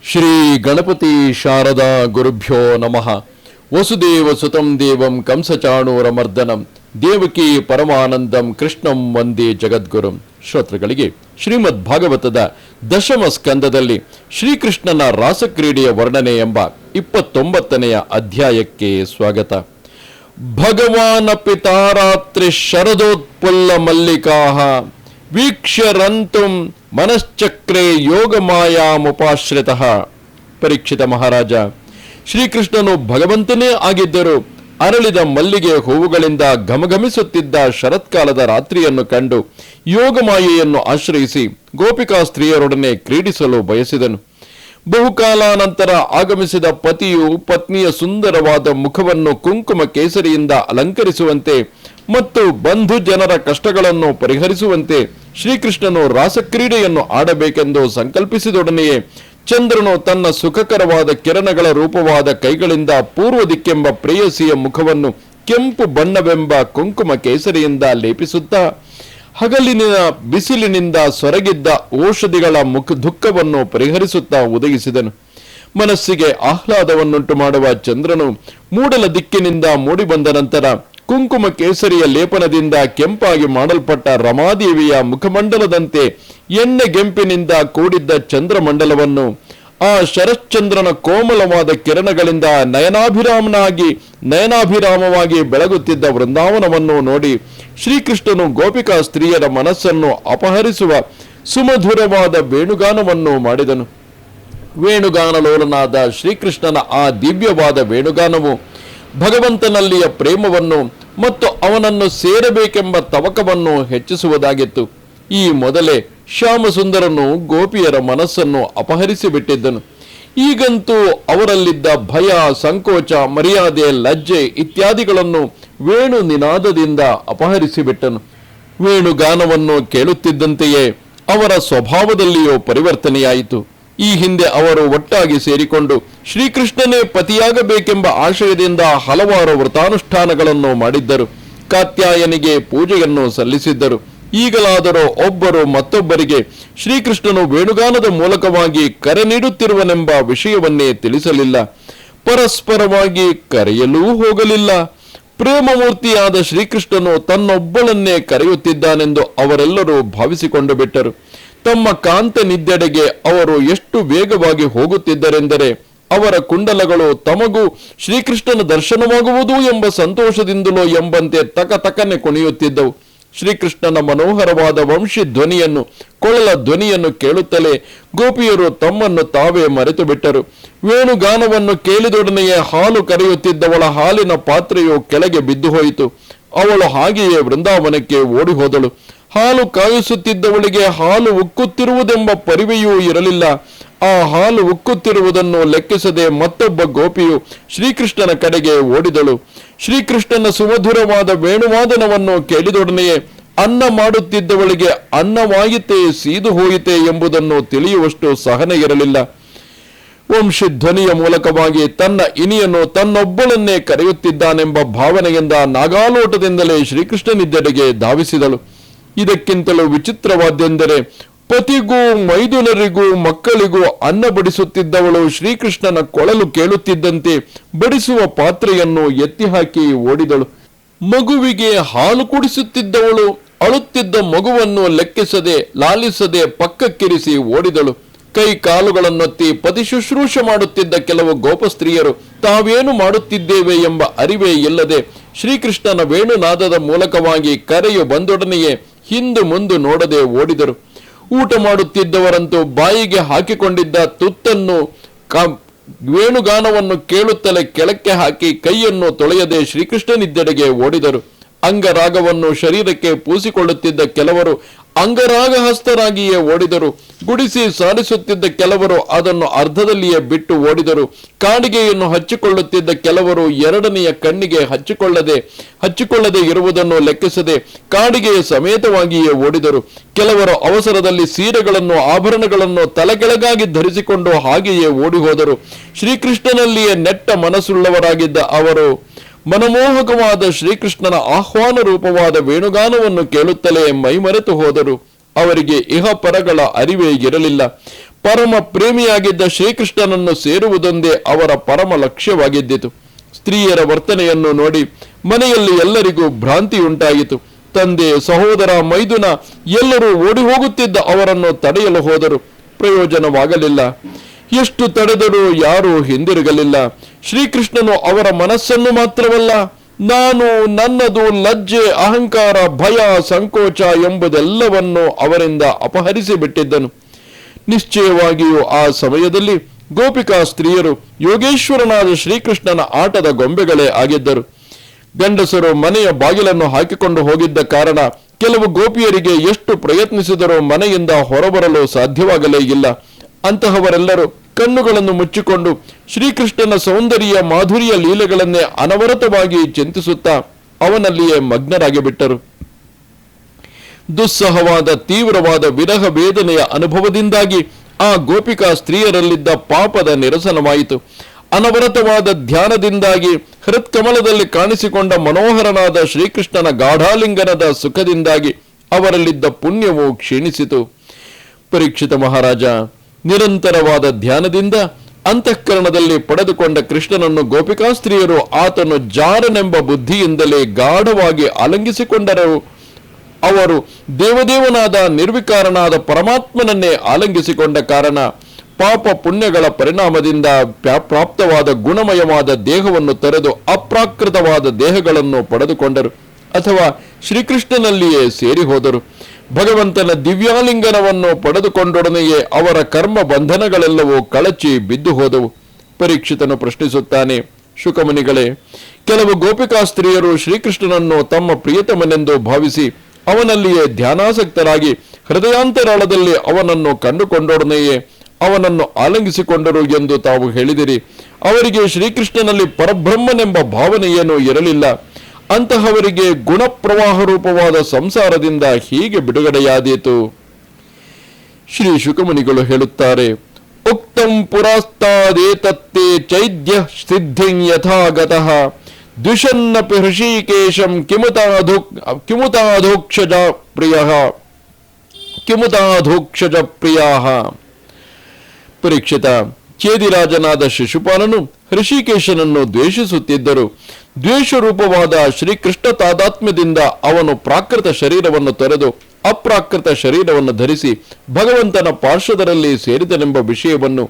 ಶ್ರೀ ಗಣಪತಿ ಶಾರದಾ ಗುರುಭ್ಯೋ ನಮಃ. ವಸುದೇವ ಸುತಂ ದೇವಂ ಕಂಸಚಾಣೂರಮರ್ದನಂ ದೇವಕಿ ಪರಮಾನಂದಂ ಕೃಷ್ಣಂ ವಂದೇ ಜಗದ್ಗುರುಂ. ಶ್ರೋತೃಗಳಿಗೆ ಶ್ರೀಮದ್ ಭಾಗವತದ ದಶಮ ಸ್ಕಂದದಲ್ಲಿ ಶ್ರೀಕೃಷ್ಣನ ರಾಸಕ್ರೀಡೆಯ ವರ್ಣನೆ ಎಂಬ 29ನೆಯ ಅಧ್ಯಾಯಕ್ಕೆ ಸ್ವಾಗತ. ಭಗವಾನಪಿ ತಾರಾತ್ರಿ ಶರದೋತ್ಪುಲ್ಲ ಮಲ್ಲಿಕಾಹ ವೀಕ್ಷ್ಯರಂತುಂ ಮನಶ್ಚಕ್ರೆ ಯೋಗಮಾಯಾಮುಪಾಶ್ರಿತಃ. ಪರೀಕ್ಷಿತ ಮಹಾರಾಜ, ಶ್ರೀಕೃಷ್ಣನು ಭಗವಂತನೇ ಆಗಿದ್ದರು ಅರಳಿದ ಮಲ್ಲಿಗೆ ಹೂವುಗಳಿಂದ ಘಮಘಮಿಸುತ್ತಿದ್ದ ಶರತ್ಕಾಲದ ರಾತ್ರಿಯನ್ನು ಕಂಡು ಯೋಗಮಾಯೆಯನ್ನು ಆಶ್ರಯಿಸಿ ಗೋಪಿಕಾ ಸ್ತ್ರೀಯರೊಡನೆ ಕ್ರೀಡಿಸಲು ಬಯಸಿದನು. ಬಹುಕಾಲಾನಂತರ ಆಗಮಿಸಿದ ಪತಿಯು ಪತ್ನಿಯ ಸುಂದರವಾದ ಮುಖವನ್ನು ಕುಂಕುಮ ಕೇಸರಿಯಿಂದ ಅಲಂಕರಿಸುವಂತೆ ಮತ್ತು ಬಂಧು ಜನರ ಕಷ್ಟಗಳನ್ನು ಪರಿಹರಿಸುವಂತೆ ಶ್ರೀಕೃಷ್ಣನು ರಾಸಕ್ರೀಡೆಯನ್ನು ಆಡಬೇಕೆಂದು ಸಂಕಲ್ಪಿಸಿದೊಡನೆಯೇ ಚಂದ್ರನು ತನ್ನ ಸುಖಕರವಾದ ಕಿರಣಗಳ ರೂಪವಾದ ಕೈಗಳಿಂದ ಪೂರ್ವ ದಿಕ್ಕೆಂಬ ಪ್ರೇಯಸಿಯ ಮುಖವನ್ನು ಕೆಂಪು ಬಣ್ಣವೆಂಬ ಕುಂಕುಮ ಕೇಸರಿಯಿಂದ ಲೇಪಿಸುತ್ತಾ ಹಗಲಿನ ಬಿಸಿಲಿನಿಂದ ಸೊರಗಿದ್ದ ಔಷಧಿಗಳ ದುಃಖವನ್ನು ಪರಿಹರಿಸುತ್ತಾ ಉದಯಿಸಿದನು. ಮನಸ್ಸಿಗೆ ಆಹ್ಲಾದವನ್ನುಂಟು ಮಾಡುವ ಚಂದ್ರನು ಮೂಡಲ ದಿಕ್ಕಿನಿಂದ ಮೂಡಿಬಂದ ನಂತರ ಕುಂಕುಮ ಕೇಸರಿಯ ಲೇಪನದಿಂದ ಕೆಂಪಾಗಿ ಮಾಡಲ್ಪಟ್ಟ ರಮಾದೇವಿಯ ಮುಖಮಂಡಲದಂತೆ ಎಣ್ಣೆಗೆಂಪಿನಿಂದ ಕೂಡಿದ್ದ ಚಂದ್ರಮಂಡಲವನ್ನು ಆ ಶರಶ್ಚಂದ್ರನ ಕೋಮಲವಾದ ಕಿರಣಗಳಿಂದ ನಯನಾಭಿರಾಮವಾಗಿ ಬೆಳಗುತ್ತಿದ್ದ ವೃಂದಾವನವನ್ನು ನೋಡಿ ಶ್ರೀಕೃಷ್ಣನು ಗೋಪಿಕಾ ಸ್ತ್ರೀಯರ ಮನಸ್ಸನ್ನು ಅಪಹರಿಸುವ ಸುಮಧುರವಾದ ವೇಣುಗಾನವನ್ನು ಮಾಡಿದನು. ವೇಣುಗಾನಲೋಲನಾದ ಶ್ರೀಕೃಷ್ಣನ ಆ ದಿವ್ಯವಾದ ವೇಣುಗಾನವು ಭಗವಂತನಲ್ಲಿಯ ಪ್ರೇಮವನ್ನು ಮತ್ತು ಅವನನ್ನು ಸೇರಬೇಕೆಂಬ ತವಕವನ್ನು ಹೆಚ್ಚಿಸುವುದಾಗಿತ್ತು. ಈ ಮೊದಲೇ ಶ್ಯಾಮಸುಂದರನು ಗೋಪಿಯರ ಮನಸ್ಸನ್ನು ಅಪಹರಿಸಿಬಿಟ್ಟಿದ್ದನು. ಈಗಂತೂ ಅವರಲ್ಲಿದ್ದ ಭಯ, ಸಂಕೋಚ, ಮರ್ಯಾದೆ, ಲಜ್ಜೆ ಇತ್ಯಾದಿಗಳನ್ನು ವೇಣು ನಿನಾದದಿಂದ ಅಪಹರಿಸಿಬಿಟ್ಟನು. ವೇಣುಗಾನವನ್ನು ಕೇಳುತ್ತಿದ್ದಂತೆಯೇ ಅವರ ಸ್ವಭಾವದಲ್ಲಿಯೂ ಪರಿವರ್ತನೆಯಾಯಿತು. ಈ ಹಿಂದೆ ಅವರು ಒಟ್ಟಾಗಿ ಸೇರಿಕೊಂಡು ಶ್ರೀಕೃಷ್ಣನೇ ಪತಿಯಾಗಬೇಕೆಂಬ ಆಶಯದಿಂದ ಹಲವಾರು ವ್ರತಾನುಷ್ಠಾನಗಳನ್ನು ಮಾಡಿದ್ದರು. ಕಾತ್ಯಾಯನಿಗೆ ಪೂಜೆಯನ್ನು ಸಲ್ಲಿಸಿದ್ದರು. ಈಗಲಾದರೂ ಒಬ್ಬರು ಮತ್ತೊಬ್ಬರಿಗೆ ಶ್ರೀಕೃಷ್ಣನು ವೇಣುಗಾನದ ಮೂಲಕವಾಗಿ ಕರೆ ನೀಡುತ್ತಿರುವನೆಂಬ ವಿಷಯವನ್ನೇ ತಿಳಿಸಲಿಲ್ಲ. ಪರಸ್ಪರವಾಗಿ ಕರೆಯಲೂ ಹೋಗಲಿಲ್ಲ. ಪ್ರೇಮಮೂರ್ತಿಯಾದ ಶ್ರೀಕೃಷ್ಣನು ತನ್ನೊಬ್ಬಳನ್ನೇ ಕರೆಯುತ್ತಿದ್ದಾನೆಂದು ಅವರೆಲ್ಲರೂ ಭಾವಿಸಿಕೊಂಡು ಬಿಟ್ಟರು. ತಮ್ಮ ಕಾಂತ ನಿದ್ದೆಡೆಗೆ ಅವರು ಎಷ್ಟು ವೇಗವಾಗಿ ಹೋಗುತ್ತಿದ್ದರೆಂದರೆ ಅವರ ಕುಂಡಲಗಳು ತಮಗೂ ಶ್ರೀಕೃಷ್ಣನ ದರ್ಶನವಾಗುವುದು ಎಂಬ ಸಂತೋಷದಿಂದಲೋ ಎಂಬಂತೆ ತಕತಕನೆ ಕುಣಿಯುತ್ತಿದ್ದವು. ಶ್ರೀಕೃಷ್ಣನ ಮನೋಹರವಾದ ವಂಶಿ ಧ್ವನಿಯನ್ನು, ಕೊಳಲ ಧ್ವನಿಯನ್ನು ಕೇಳುತ್ತಲೇ ಗೋಪಿಯರು ತಮ್ಮನ್ನು ತಾವೇ ಮರೆತು ಬಿಟ್ಟರು. ವೇಣುಗಾನವನ್ನು ಕೇಳಿದೊಡನೆಯೇ ಹಾಲು ಕರೆಯುತ್ತಿದ್ದವಳ ಹಾಲಿನ ಪಾತ್ರೆಯು ಕೆಳಗೆ ಬಿದ್ದು ಹೋಯಿತು. ಅವಳು ಹಾಗೆಯೇ ವೃಂದಾವನಕ್ಕೆ ಓಡಿ ಹೋದಳು. ಹಾಲು ಕಾಯಿಸುತ್ತಿದ್ದವಳಿಗೆ ಹಾಲು ಉಕ್ಕುತ್ತಿರುವುದೆಂಬ ಪರಿವೆಯೂ ಇರಲಿಲ್ಲ. ಆ ಹಾಲು ಉಕ್ಕುತ್ತಿರುವುದನ್ನು ಲೆಕ್ಕಿಸದೆ ಮತ್ತೊಬ್ಬ ಗೋಪಿಯು ಶ್ರೀಕೃಷ್ಣನ ಕಡೆಗೆ ಓಡಿದಳು. ಶ್ರೀಕೃಷ್ಣನ ಸುಮಧುರವಾದ ವೇಣುವಾದನವನ್ನು ಕೇಳಿದೊಡನೆಯೇ ಅನ್ನ ಮಾಡುತ್ತಿದ್ದವಳಿಗೆ ಅನ್ನವಾಯಿತೇ ಸೀದು ಹೋಯಿತೆ ಎಂಬುದನ್ನು ತಿಳಿಯುವಷ್ಟು ಸಹನೆ ಇರಲಿಲ್ಲ. ವಂಶಿಧ್ವನಿಯ ಮೂಲಕವಾಗಿ ತನ್ನ ಇನಿಯನ್ನು ತನ್ನೊಬ್ಬಳನ್ನೇ ಕರೆಯುತ್ತಿದ್ದಾನೆಂಬ ಭಾವನೆಯಿಂದ ನಾಗಾಲೋಟದಿಂದಲೇ ಶ್ರೀಕೃಷ್ಣನಿದ್ದೆಡೆಗೆ ಧಾವಿಸಿದಳು. ಇದಕ್ಕಿಂತಲೂ ವಿಚಿತ್ರವಾದ್ದೆಂದರೆ ಪತಿಗೂ ಮೈದುನರಿಗೂ ಮಕ್ಕಳಿಗೂ ಅನ್ನ ಬಡಿಸುತ್ತಿದ್ದವಳು ಶ್ರೀಕೃಷ್ಣನ ಕೊಳಲು ಕೇಳುತ್ತಿದ್ದಂತೆ ಬಡಿಸುವ ಪಾತ್ರೆಯನ್ನು ಎತ್ತಿ ಹಾಕಿ ಓಡಿದಳು. ಮಗುವಿಗೆ ಹಾಲು ಕುಡಿಸುತ್ತಿದ್ದವಳು ಅಳುತ್ತಿದ್ದ ಮಗುವನ್ನು ಲೆಕ್ಕಿಸದೆ ಲಾಲಿಸದೆ ಪಕ್ಕಕ್ಕಿರಿಸಿ ಓಡಿದಳು. ಕೈ ಕಾಲುಗಳನ್ನೊತ್ತಿ ಪತಿ ಶುಶ್ರೂಷೆ ಮಾಡುತ್ತಿದ್ದ ಕೆಲವು ಗೋಪಸ್ತ್ರೀಯರು ತಾವೇನು ಮಾಡುತ್ತಿದ್ದೇವೆ ಎಂಬ ಅರಿವೇ ಇಲ್ಲದೆ ಶ್ರೀಕೃಷ್ಣನ ವೇಣುನಾದದ ಮೂಲಕವಾಗಿ ಕರೆಯು ಬಂದೊಡನೆಯೇ ಹಿಂದು ಮುಂದು ನೋಡದೆ ಓಡಿದರು. ಊಟ ಮಾಡುತ್ತಿದ್ದವರಂತೂ ಬಾಯಿಗೆ ಹಾಕಿಕೊಂಡಿದ್ದ ತುತ್ತನ್ನು ವೇಣುಗಾನವನ್ನು ಕೇಳುತ್ತಲೇ ಕೆಳಕ್ಕೆ ಹಾಕಿ ಕೈಯನ್ನು ತೊಳೆಯದೆ ಶ್ರೀಕೃಷ್ಣನಿದ್ದೆಡೆಗೆ ಓಡಿದರು. ಅಂಗರಾಗವನ್ನು ಶರೀರಕ್ಕೆ ಪೂಸಿಕೊಳ್ಳುತ್ತಿದ್ದ ಕೆಲವರು ಅಂಗರಾಗಹಸ್ತರಾಗಿಯೇ ಓಡಿದರು. ಗುಡಿಸಿ ಸಾರಿಸುತ್ತಿದ್ದ ಕೆಲವರು ಅದನ್ನು ಅರ್ಧದಲ್ಲಿಯೇ ಬಿಟ್ಟು ಓಡಿದರು. ಕಾಡಿಗೆಯನ್ನು ಹಚ್ಚಿಕೊಳ್ಳುತ್ತಿದ್ದ ಕೆಲವರು ಎರಡನೆಯ ಕಣ್ಣಿಗೆ ಹಚ್ಚಿಕೊಳ್ಳದೆ ಇರುವುದನ್ನು ಲೆಕ್ಕಿಸದೆ ಕಾಡಿಗೆಯ ಸಮೇತವಾಗಿಯೇ ಓಡಿದರು. ಕೆಲವರು ಅವಸರದಲ್ಲಿ ಸೀರೆಗಳನ್ನು ಆಭರಣಗಳನ್ನು ತಲೆಕೆಳಗಾಗಿ ಧರಿಸಿಕೊಂಡು ಹಾಗೆಯೇ ಓಡಿ ಹೋದರು. ಶ್ರೀಕೃಷ್ಣನಲ್ಲಿಯೇ ನೆಟ್ಟ ಮನಸ್ಸುಳ್ಳವರಾಗಿದ್ದ ಅವರು ಮನಮೋಹಕವಾದ ಶ್ರೀಕೃಷ್ಣನ ಆಹ್ವಾನ ರೂಪವಾದ ವೇಣುಗಾನವನ್ನು ಕೇಳುತ್ತಲೇ ಮೈಮರೆತು ಹೋದರು. ಅವರಿಗೆ ಇಹಪರಗಳ ಅರಿವೇ ಇರಲಿಲ್ಲ. ಪರಮ ಪ್ರೇಮಿಯಾಗಿದ್ದ ಶ್ರೀಕೃಷ್ಣನನ್ನು ಸೇರುವುದೊಂದೇ ಅವರ ಪರಮ ಲಕ್ಷ್ಯವಾಗಿದ್ದಿತು. ಸ್ತ್ರೀಯರ ವರ್ತನೆಯನ್ನು ನೋಡಿ ಮನೆಯಲ್ಲಿ ಎಲ್ಲರಿಗೂ ಭ್ರಾಂತಿ ಉಂಟಾಯಿತು. ತಂದೆ, ಸಹೋದರ, ಮೈದುನ ಎಲ್ಲರೂ ಓಡಿ ಹೋಗುತ್ತಿದ್ದ ಅವರನ್ನು ತಡೆಯಲು ಹೋದರು. ಪ್ರಯೋಜನವಾಗಲಿಲ್ಲ. ಎಷ್ಟು ತಡೆದರೂ ಯಾರೂ ಹಿಂದಿರುಗಲಿಲ್ಲ. ಶ್ರೀಕೃಷ್ಣನು ಅವರ ಮನಸ್ಸನ್ನು ಮಾತ್ರವಲ್ಲ, ನಾನು, ನನ್ನದು, ಲಜ್ಜೆ, ಅಹಂಕಾರ, ಭಯ, ಸಂಕೋಚ ಎಂಬುದೆಲ್ಲವನ್ನು ಅವರಿಂದ ಅಪಹರಿಸಿ ಬಿಟ್ಟಿದ್ದನು. ನಿಶ್ಚಯವಾಗಿಯೂ ಆ ಸಮಯದಲ್ಲಿ ಗೋಪಿಕಾ ಸ್ತ್ರೀಯರು ಯೋಗೇಶ್ವರನಾದ ಶ್ರೀಕೃಷ್ಣನ ಆಟದ ಗೊಂಬೆಗಳೇ ಆಗಿದ್ದರು. ಗಂಡಸರು ಮನೆಯ ಬಾಗಿಲನ್ನು ಹಾಕಿಕೊಂಡು ಹೋಗಿದ್ದ ಕಾರಣ ಕೆಲವು ಗೋಪಿಯರಿಗೆ ಎಷ್ಟು ಪ್ರಯತ್ನಿಸಿದರೂ ಮನೆಯಿಂದ ಹೊರಬರಲು ಸಾಧ್ಯವಾಗಲೇ ಇಲ್ಲ. ಅಂತಹವರೆಲ್ಲರೂ ಕಣ್ಣುಗಳನ್ನು ಮುಚ್ಚಿಕೊಂಡು ಶ್ರೀಕೃಷ್ಣನ ಸೌಂದರ್ಯ ಮಾಧುರ್ಯ ಲೀಲೆಗಳನ್ನೇ ಅನವರತವಾಗಿ ಚಿಂತಿಸುತ್ತಾ ಅವನಲ್ಲಿಯೇ ಮಗ್ನರಾಗಿ ಬಿಟ್ಟರು. ದುಸ್ಸಹವಾದ ತೀವ್ರವಾದ ವಿರಹ ವೇದನೆಯ ಅನುಭವದಿಂದಾಗಿ ಆ ಗೋಪಿಕಾ ಸ್ತ್ರೀಯರಲ್ಲಿದ್ದ ಪಾಪದ ನಿರಸನವಾಯಿತು. ಅನವರತವಾದ ಧ್ಯಾನದಿಂದಾಗಿ ಹೃತ್ಕಮಲದಲ್ಲಿ ಕಾಣಿಸಿಕೊಂಡ ಮನೋಹರನಾದ ಶ್ರೀಕೃಷ್ಣನ ಗಾಢಾಲಿಂಗನದ ಸುಖದಿಂದಾಗಿ ಅವರಲ್ಲಿದ್ದ ಪುಣ್ಯವು ಕ್ಷೀಣಿಸಿತು. ಪರೀಕ್ಷಿತ ಮಹಾರಾಜ ನಿರಂತರವಾದ ಧ್ಯಾನದಿಂದ ಅಂತಃಕರಣದಲ್ಲಿ ಪಡೆದುಕೊಂಡ ಕೃಷ್ಣನನ್ನು ಗೋಪಿಕಾ ಸ್ತ್ರೀಯರು ಆತನು ಜಾರನೆಂಬ ಬುದ್ಧಿಯಿಂದಲೇ ಗಾಢವಾಗಿ ಆಲಂಗಿಸಿಕೊಂಡರು. ಅವರು ದೇವದೇವನಾದ ನಿರ್ವಿಕಾರನಾದ ಪರಮಾತ್ಮನನ್ನೇ ಆಲಂಗಿಸಿಕೊಂಡ ಕಾರಣ ಪಾಪ ಪುಣ್ಯಗಳ ಪರಿಣಾಮದಿಂದ ಪ್ರಾಪ್ತವಾದ ಗುಣಮಯವಾದ ದೇಹವನ್ನು ತೊರೆದು ಅಪ್ರಾಕೃತವಾದ ದೇಹಗಳನ್ನು ಪಡೆದುಕೊಂಡರು ಅಥವಾ ಶ್ರೀಕೃಷ್ಣನಲ್ಲಿಯೇ ಸೇರಿ ಹೋದರು. ಭಗವಂತನ ದಿವ್ಯಾಲಿಂಗನವನ್ನು ಪಡೆದುಕೊಂಡೊಡನೆಯೇ ಅವರ ಕರ್ಮ ಬಂಧನಗಳೆಲ್ಲವೂ ಕಳಚಿ ಬಿದ್ದು ಹೋದವು. ಪರೀಕ್ಷಿತನು ಪ್ರಶ್ನಿಸುತ್ತಾನೆ, ಶುಕಮುನಿಗಳೇ, ಕೆಲವು ಗೋಪಿಕಾ ಸ್ತ್ರೀಯರು ಶ್ರೀಕೃಷ್ಣನನ್ನು ತಮ್ಮ ಪ್ರಿಯತಮನೆಂದು ಭಾವಿಸಿ ಅವನಲ್ಲಿಯೇ ಧ್ಯಾನಾಸಕ್ತರಾಗಿ ಹೃದಯಾಂತರಾಳದಲ್ಲಿ ಅವನನ್ನು ಕಂಡುಕೊಂಡೊಡನೆಯೇ ಅವನನ್ನು ಆಲಂಗಿಸಿಕೊಂಡರು ಎಂದು ತಾವು ಹೇಳಿದಿರಿ. ಅವರಿಗೆ ಶ್ರೀಕೃಷ್ಣನಲ್ಲಿ ಪರಬ್ರಹ್ಮನೆಂಬ ಭಾವನೆಯೇನೂ ಇರಲಿಲ್ಲ. ಅಂತಹವರಿಗೆ ಗುಣಪ್ರವಾಹ ರೂಪವಾದ ಸಂಸಾರದಿಂದ ಹೀಗೆ ಬಿಡುಗಡೆಯಾದೀತು. ಶ್ರೀ ಶುಕಮುನಿಗಳು ಹೇಳುತ್ತಾರೆ, ಉಕ್ತಂ ಪುರಸ್ತಾದೇತತ್ತೇ ಚೈದ್ಯ ಸಿದ್ಧಿಂ ಯಥಾಗತಃ ದ್ವಿಷನ್ನಪಿ ಹೃಷೀಕೇಶಂ ಕಿಮುತಾಧೋಕ್ಷಜ ಪ್ರಿಯಃ. ಪರೀಕ್ಷಿತ, ಚೇದಿರಾಜನಾದ ಶಿಶುಪಾಲನು ಹೃಷಿಕೇಶನನ್ನು ದ್ವೇಷಿಸುತ್ತಿದ್ದರು. ದ್ವೇಷರೂಪವಾದ ಶ್ರೀಕೃಷ್ಣ ತಾದಾತ್ಮ್ಯದಿಂದ ಅವನು ಪ್ರಾಕೃತ ಶರೀರವನ್ನು ತೊರೆದು ಅಪ್ರಾಕೃತ ಶರೀರವನ್ನು ಧರಿಸಿ ಭಗವಂತನ ಪಾರ್ಶ್ವದರಲ್ಲಿ ಸೇರಿದನೆಂಬ ವಿಷಯವನ್ನು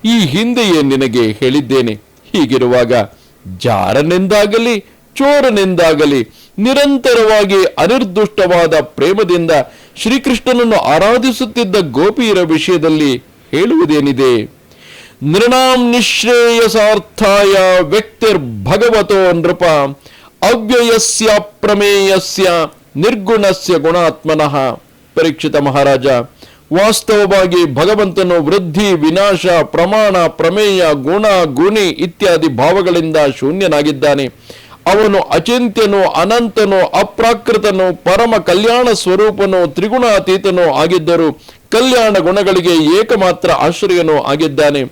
ಈ ಹಿಂದೆಯೇ ನಿನಗೆ ಹೇಳಿದ್ದೇನೆ. ಹೀಗಿರುವಾಗ ಜಾರನೆಂದಾಗಲಿ ಚೋರನೆಂದಾಗಲಿ ನಿರಂತರವಾಗಿ ಅನಿರ್ದುಷ್ಟವಾದ ಪ್ರೇಮದಿಂದ ಶ್ರೀಕೃಷ್ಣನನ್ನು ಆರಾಧಿಸುತ್ತಿದ್ದ ಗೋಪಿಯರ ವಿಷಯದಲ್ಲಿ ಹೇಳುವುದೇನಿದೆ? ನೃಣಾಂ ನಿಶ್ರೇಯಸಾರ್ಥಾಯ ವ್ಯಕ್ತಿರ್ಭಗವತೋ ನೃಪ ಅವ್ಯಯಸ್ಯ ಪ್ರಮೇಯಸ್ಯ ನಿರ್ಗುಣಸ್ಯ ಗುಣಾತ್ಮನಃ. ಪರೀಕ್ಷಿತ ಮಹಾರಾಜ, ವಾಸ್ತವವಾಗಿ ಭಗವಂತನು ವೃದ್ಧಿ, ವಿನಾಶ, ಪ್ರಮಾಣ, ಪ್ರಮೇಯ, ಗುಣ, ಗುಣಿ ಇತ್ಯಾದಿ ಭಾವಗಳಿಂದ ಶೂನ್ಯನಾಗಿದ್ದಾನೆ. ಅವನು ಅಚಿಂತ್ಯನು, ಅನಂತನು, ಅಪ್ರಾಕೃತನು, ಪರಮ ಕಲ್ಯಾಣ ಸ್ವರೂಪನು, ತ್ರಿಗುಣಾತೀತನೂ ಆಗಿದ್ದರೂ ಕಲ್ಯಾಣ ಗುಣಗಳಿಗೆ ಏಕಮಾತ್ರ ಆಶ್ರಯನೂ ಆಗಿದ್ದಾನೆ.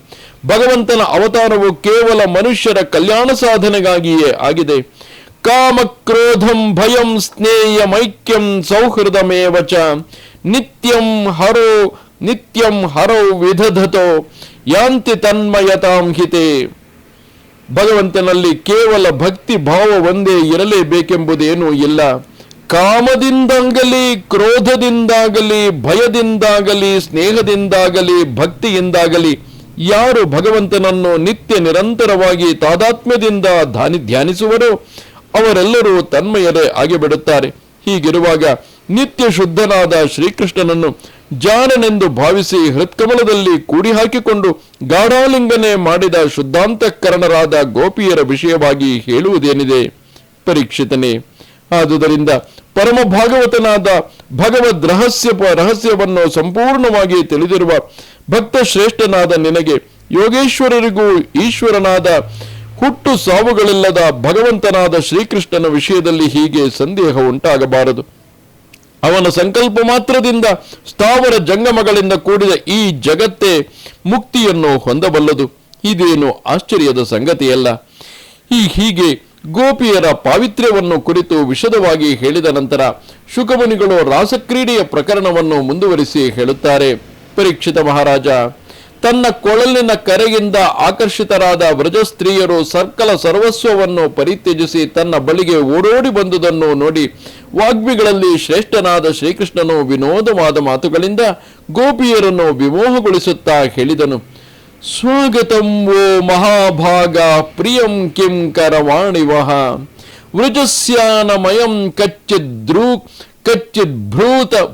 ಭಗವಂತನ ಅವತಾರವು ಕೇವಲ ಮನುಷ್ಯರ ಕಲ್ಯಾಣ ಸಾಧನೆಗಾಗಿಯೇ ಆಗಿದೆ. ಕಾಮ ಕ್ರೋಧಂ ಭಯಂ ಸ್ನೇಯಮೈಕ್ಯಂ ಸೌಹೃದಮೇವ ಚ ನಿತ್ಯಂ ಹರೋ ವಿದಧತೋ ಯಾಂತಿ ತನ್ಮಯತಾಂ ಹಿತೆ. ಭಗವಂತನಲ್ಲಿ ಕೇವಲ ಭಕ್ತಿ ಭಾವ ಒಂದೇ ಇರಲೇಬೇಕೆಂಬುದೇನೂ ಇಲ್ಲ. ಕಾಮದಿಂದಾಗಲಿ, ಕ್ರೋಧದಿಂದಾಗಲಿ, ಭಯದಿಂದಾಗಲಿ, ಸ್ನೇಹದಿಂದಾಗಲಿ, ಭಕ್ತಿಯಿಂದಾಗಲಿ ಯಾರು ಭಗವಂತನನ್ನು ನಿತ್ಯ ನಿರಂತರವಾಗಿ ತಾದಾತ್ಮ್ಯದಿಂದ ಧ್ಯಾನಿಸುವರೋ ಅವರೆಲ್ಲರೂ ತನ್ಮಯರೇ ಆಗಿಬಿಡುತ್ತಾರೆ. ಹೀಗಿರುವಾಗ ನಿತ್ಯ ಶುದ್ಧನಾದ ಶ್ರೀಕೃಷ್ಣನನ್ನು ಜಾರನೆಂದು ಭಾವಿಸಿ ಹೃತ್ಕಮಲದಲ್ಲಿ ಕೂಡಿ ಹಾಕಿಕೊಂಡು ಗಾಢಾಲಿಂಗನೆ ಮಾಡಿದ ಶುದ್ಧಾಂತಃಕರಣರಾದ ಗೋಪಿಯರ ವಿಷಯವಾಗಿ ಹೇಳುವುದೇನಿದೆ? ಪರೀಕ್ಷಿತನೇ, ಆದುದರಿಂದ ಪರಮ ಭಾಗವತನಾದ ಭಗವದ್ ರಹಸ್ಯವನ್ನು ಸಂಪೂರ್ಣವಾಗಿ ತಿಳಿದಿರುವ ಭಕ್ತ ಶ್ರೇಷ್ಠನಾದ ನಿನಗೆ ಯೋಗೇಶ್ವರರಿಗೂ ಈಶ್ವರನಾದ ಹುಟ್ಟು ಸಾವುಗಳಿಲ್ಲದ ಭಗವಂತನಾದ ಶ್ರೀಕೃಷ್ಣನ ವಿಷಯದಲ್ಲಿ ಹೀಗೆ ಸಂದೇಹ ಉಂಟಾಗಬಾರದು. ಅವನ ಸಂಕಲ್ಪ ಮಾತ್ರದಿಂದ ಸ್ಥಾವರ ಜಂಗಮಗಳಿಂದ ಕೂಡಿದ ಈ ಜಗತ್ತೇ ಮುಕ್ತಿಯನ್ನು ಹೊಂದಬಲ್ಲದು. ಇದೇನು ಆಶ್ಚರ್ಯದ ಸಂಗತಿಯಲ್ಲ. ಹೀಗೆ ಗೋಪಿಯರ ಪಾವಿತ್ರ್ಯವನ್ನು ಕುರಿತು ವಿಶದವಾಗಿ ಹೇಳಿದ ನಂತರ ಶುಕಮುನಿಗಳು ರಾಸಕ್ರೀಡೆಯ ಪ್ರಕರಣವನ್ನು ಮುಂದುವರಿಸಿ ಹೇಳುತ್ತಾರೆ. ಪರೀಕ್ಷಿತ ಮಹಾರಾಜ, ತನ್ನ ಕೊಳಲಿನ ಕರೆಯಿಂದ ಆಕರ್ಷಿತರಾದ ವ್ರಜ ಸ್ತ್ರೀಯರು ಸಕಲ ಸರ್ವಸ್ವವನ್ನು ಪರಿತ್ಯಜಿಸಿ ತನ್ನ ಬಳಿಗೆ ಓಡೋಡಿ ಬಂದುದನ್ನು ನೋಡಿ ವಾಗ್ಮಿಗಳಲ್ಲಿ ಶ್ರೇಷ್ಠನಾದ ಶ್ರೀಕೃಷ್ಣನು ವಿನೋದವಾದ ಮಾತುಗಳಿಂದ ಗೋಪಿಯರನ್ನು ವಿಮೋಹಗೊಳಿಸುತ್ತಾ ಹೇಳಿದನು. ಸ್ವಾಗತಂ ವೋ ಮಹಾಭಾಗ ಪ್ರಿಯಂ ಕಿಂ ಕರವಾಣಿವಹ ವೃಜಸ್ಯಾನಮಯಂ ಕಚ್ಚಿದ್